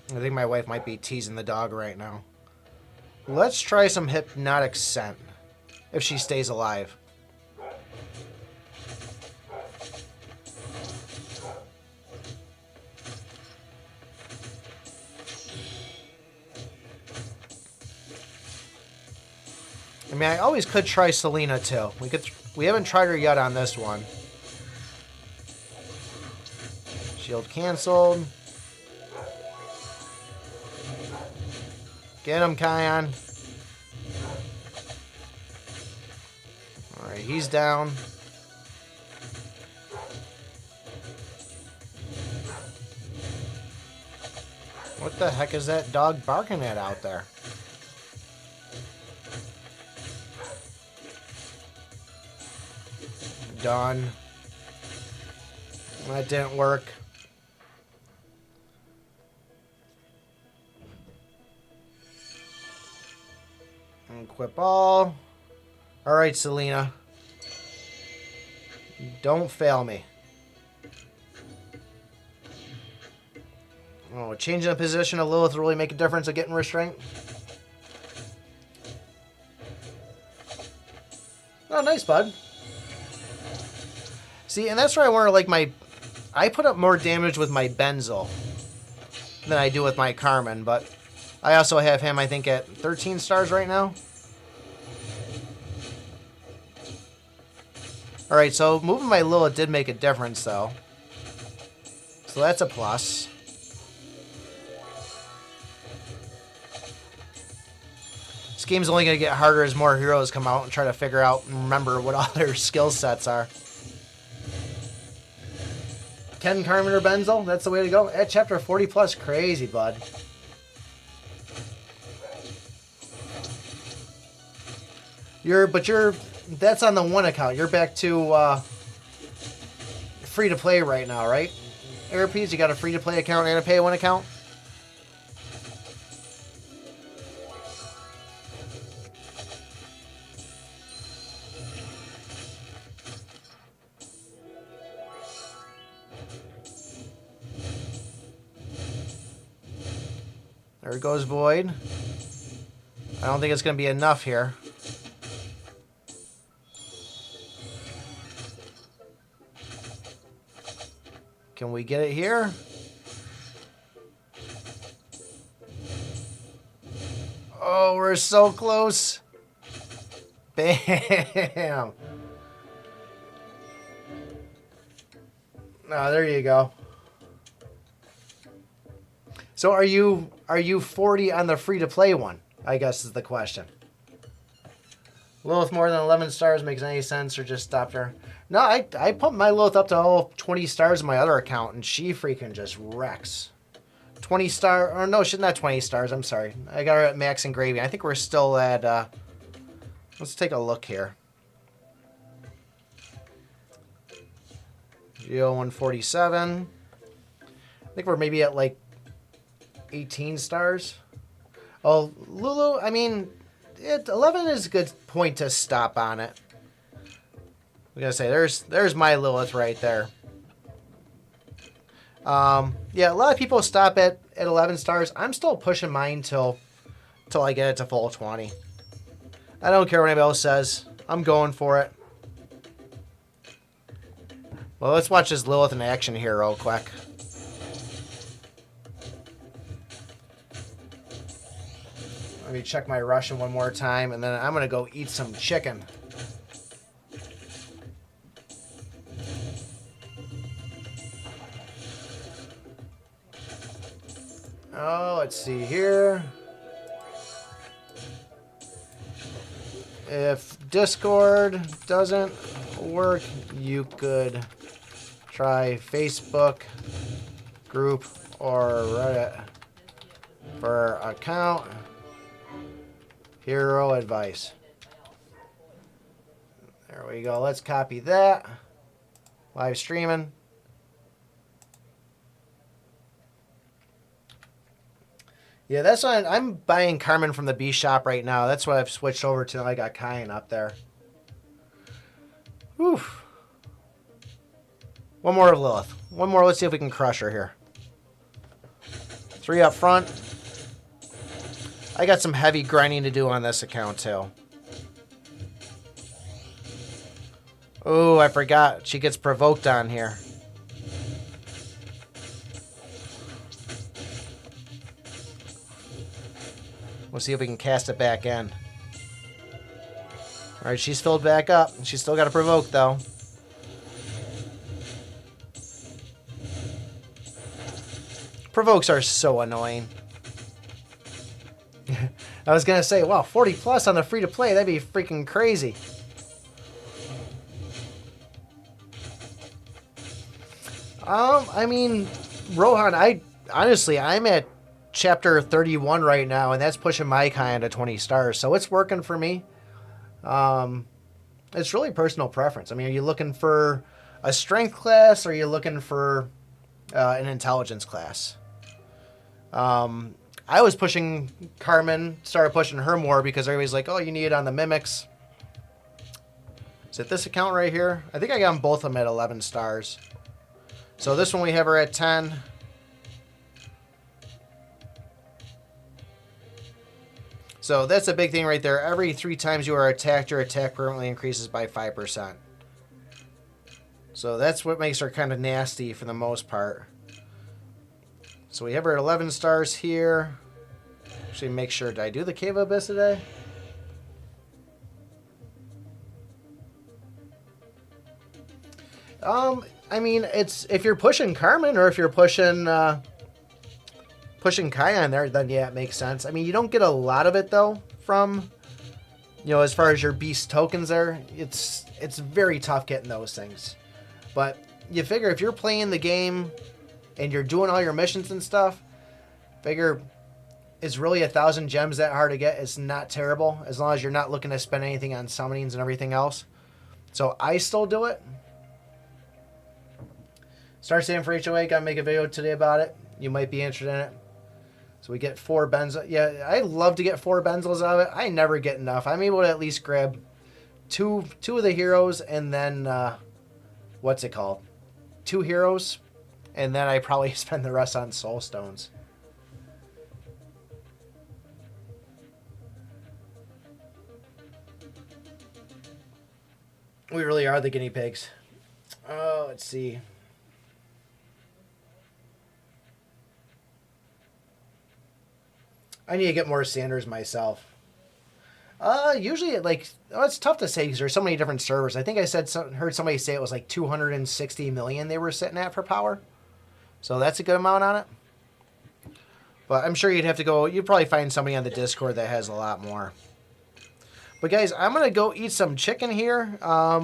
I think my wife might be teasing the dog right now. Let's try some hypnotic scent. If she stays alive. I mean, I always could try Selena too. We haven't tried her yet on this one. Shield canceled. Get him, Kyan. Alright, he's down. What the heck is that dog barking at out there? done. That didn't work. Equip all. Alright, Selena. Don't fail me. Oh, changing the position of Lilith really make a difference of getting restraint? Oh, nice, bud. See, and that's where I want to like my... I put up more damage with my Benzel than I do with my Carmen, but I also have him, I think, at 13 stars right now. Alright, so moving my Lilith did make a difference, though. So that's a plus. This game's only going to get harder as more heroes come out and try to figure out and remember what all their skill sets are. Ken, Carmen, or Benzel? That's the way to go. At chapter 40 plus, crazy, bud. That's on the one account. You're back to free to play right now, right? Arapees, you got a free to play account and a pay one account? There goes Void. I don't think it's going to be enough here. Can we get it here? Oh, we're so close. Bam. Oh, there you go. So are you 40 on the free-to-play one? I guess is the question. Lilith more than 11 stars makes any sense, or just stop there? No, I put my Lilith up to all 20 stars in my other account, and she freaking just wrecks. 20 star, or no, she's not 20 stars, I'm sorry. I got her at max engraving. I think we're still at, let's take a look here. Geo 147. I think we're maybe at like 18 stars. Oh, Lulu, I mean, 11 is a good point to stop on it. We gotta say, there's my Lilith right there. Yeah, a lot of people stop at 11 stars. I'm still pushing mine till I get it to full 20. I don't care what anybody else says. I'm going for it. Well, let's watch this Lilith in action here real quick. Let me check my Russian one more time, and then I'm going to go eat some chicken. Oh, let's see here. If Discord doesn't work, you could try Facebook group or Reddit for account. Hero advice. There we go. Let's copy that. Live streaming. Yeah, that's why I'm buying Carmen from the B shop right now. That's what I've switched over to. I got Kyan up there. Whew. One more of Lilith. One more. Let's see if we can crush her here. 3 up front. I got some heavy grinding to do on this account, too. Oh, I forgot. She gets provoked on here. We'll see if we can cast it back in. Alright, she's filled back up. She's still got to provoke, though. Provokes are so annoying. I was going to say, wow, 40 plus on the free-to-play. That'd be freaking crazy. I mean, Rohan, honestly, I'm at chapter 31 right now, and that's pushing my kind to 20 stars, so it's working for me. it's really personal preference. I mean, are you looking for a strength class, or are you looking for an intelligence class? I was pushing Carmen, started pushing her more because everybody's like, oh, you need it on the mimics. Is it this account right here? I think I got them both of them at 11 stars. So this one we have her at 10. So that's a big thing right there. Every 3 times you are attacked, your attack permanently increases by 5%. So that's what makes her kind of nasty for the most part. So we have her at 11 stars here. Actually, make sure, did I do the Cave Abyss today? I mean, it's if you're pushing Carmen or if you're pushing Kai on there, then yeah, it makes sense. I mean, you don't get a lot of it though from, you know, as far as your beast tokens there. It's very tough getting those things. But you figure if you're playing the game and you're doing all your missions and stuff, figure is really 1,000 gems that hard to get? It's not terrible as long as you're not looking to spend anything on summonings and everything else. So I still do it. Star Saving for HOA, gotta make a video today about it. You might be interested in it. So we get 4 benzos. Yeah, I love to get 4 benzos out of it. I never get enough. I'm able to at least grab two of the heroes and then what's it called? 2 heroes, and then I probably spend the rest on soul stones. We really are the guinea pigs. Oh, let's see. I need to get more Sanders myself. Usually, like, it's tough to say because there's so many different servers. I think I heard somebody say it was like 260 million they were sitting at for power. So that's a good amount on it. But I'm sure you'd have to go. You'd probably find somebody on the Discord that has a lot more. But guys, I'm gonna go eat some chicken here. I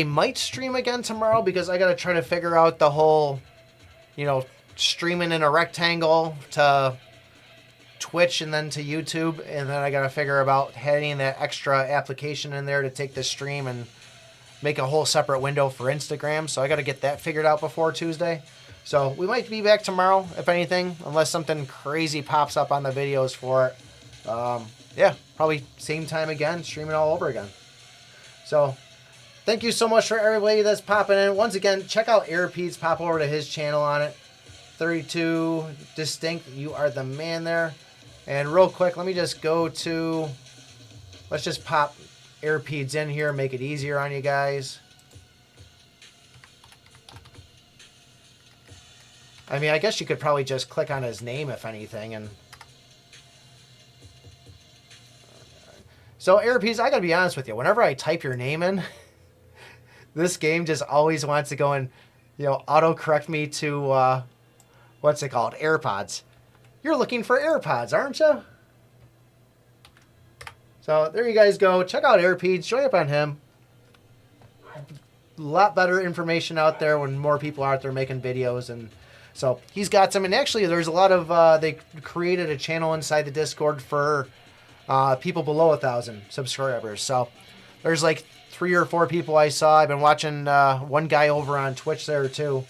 might stream again tomorrow because I gotta try to figure out the whole, you know, streaming in a rectangle to Twitch and then to YouTube, and then I gotta figure about having that extra application in there to take the stream and make a whole separate window for Instagram. So I gotta get that figured out before Tuesday. So we might be back tomorrow, if anything, unless something crazy pops up on the videos for it. Yeah, probably same time again, streaming all over again. So thank you so much for everybody that's popping in. Once again, check out Airpede's, pop over to his channel on it. 32 Distinct, you are the man there. And real quick, let me just go to, let's just pop Airpedes in here, make it easier on you guys. I mean, I guess you could probably just click on his name, if anything. And so, Airpedes, I gotta be honest with you. Whenever I type your name in, this game just always wants to go and, you know, auto-correct me to, what's it called? AirPods. You're looking for AirPods, aren't you? So there you guys go. Check out Airpedes. Join up on him. A lot better information out there when more people are out there making videos. And so he's got some. And actually, there's a lot of, they created a channel inside the Discord for people below 1,000 subscribers. So there's like 3 or 4 people I saw. I've been watching one guy over on Twitch there too.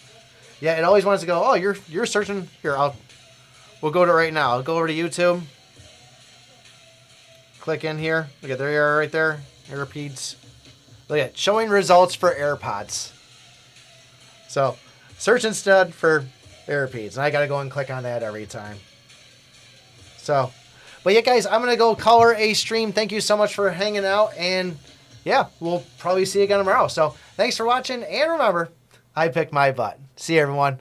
Yeah, it always wants to go, oh, you're searching. Here, we'll go to it right now. I'll go over to YouTube. Click in here. Look at, there you are right there. Airpedes. Look at, showing results for AirPods. So, search instead for Airpedes. And I got to go and click on that every time. So, but yeah, guys, I'm going to go color a stream. Thank you so much for hanging out. And yeah, we'll probably see you again tomorrow. So, thanks for watching. And remember, I pick my butt. See you, everyone.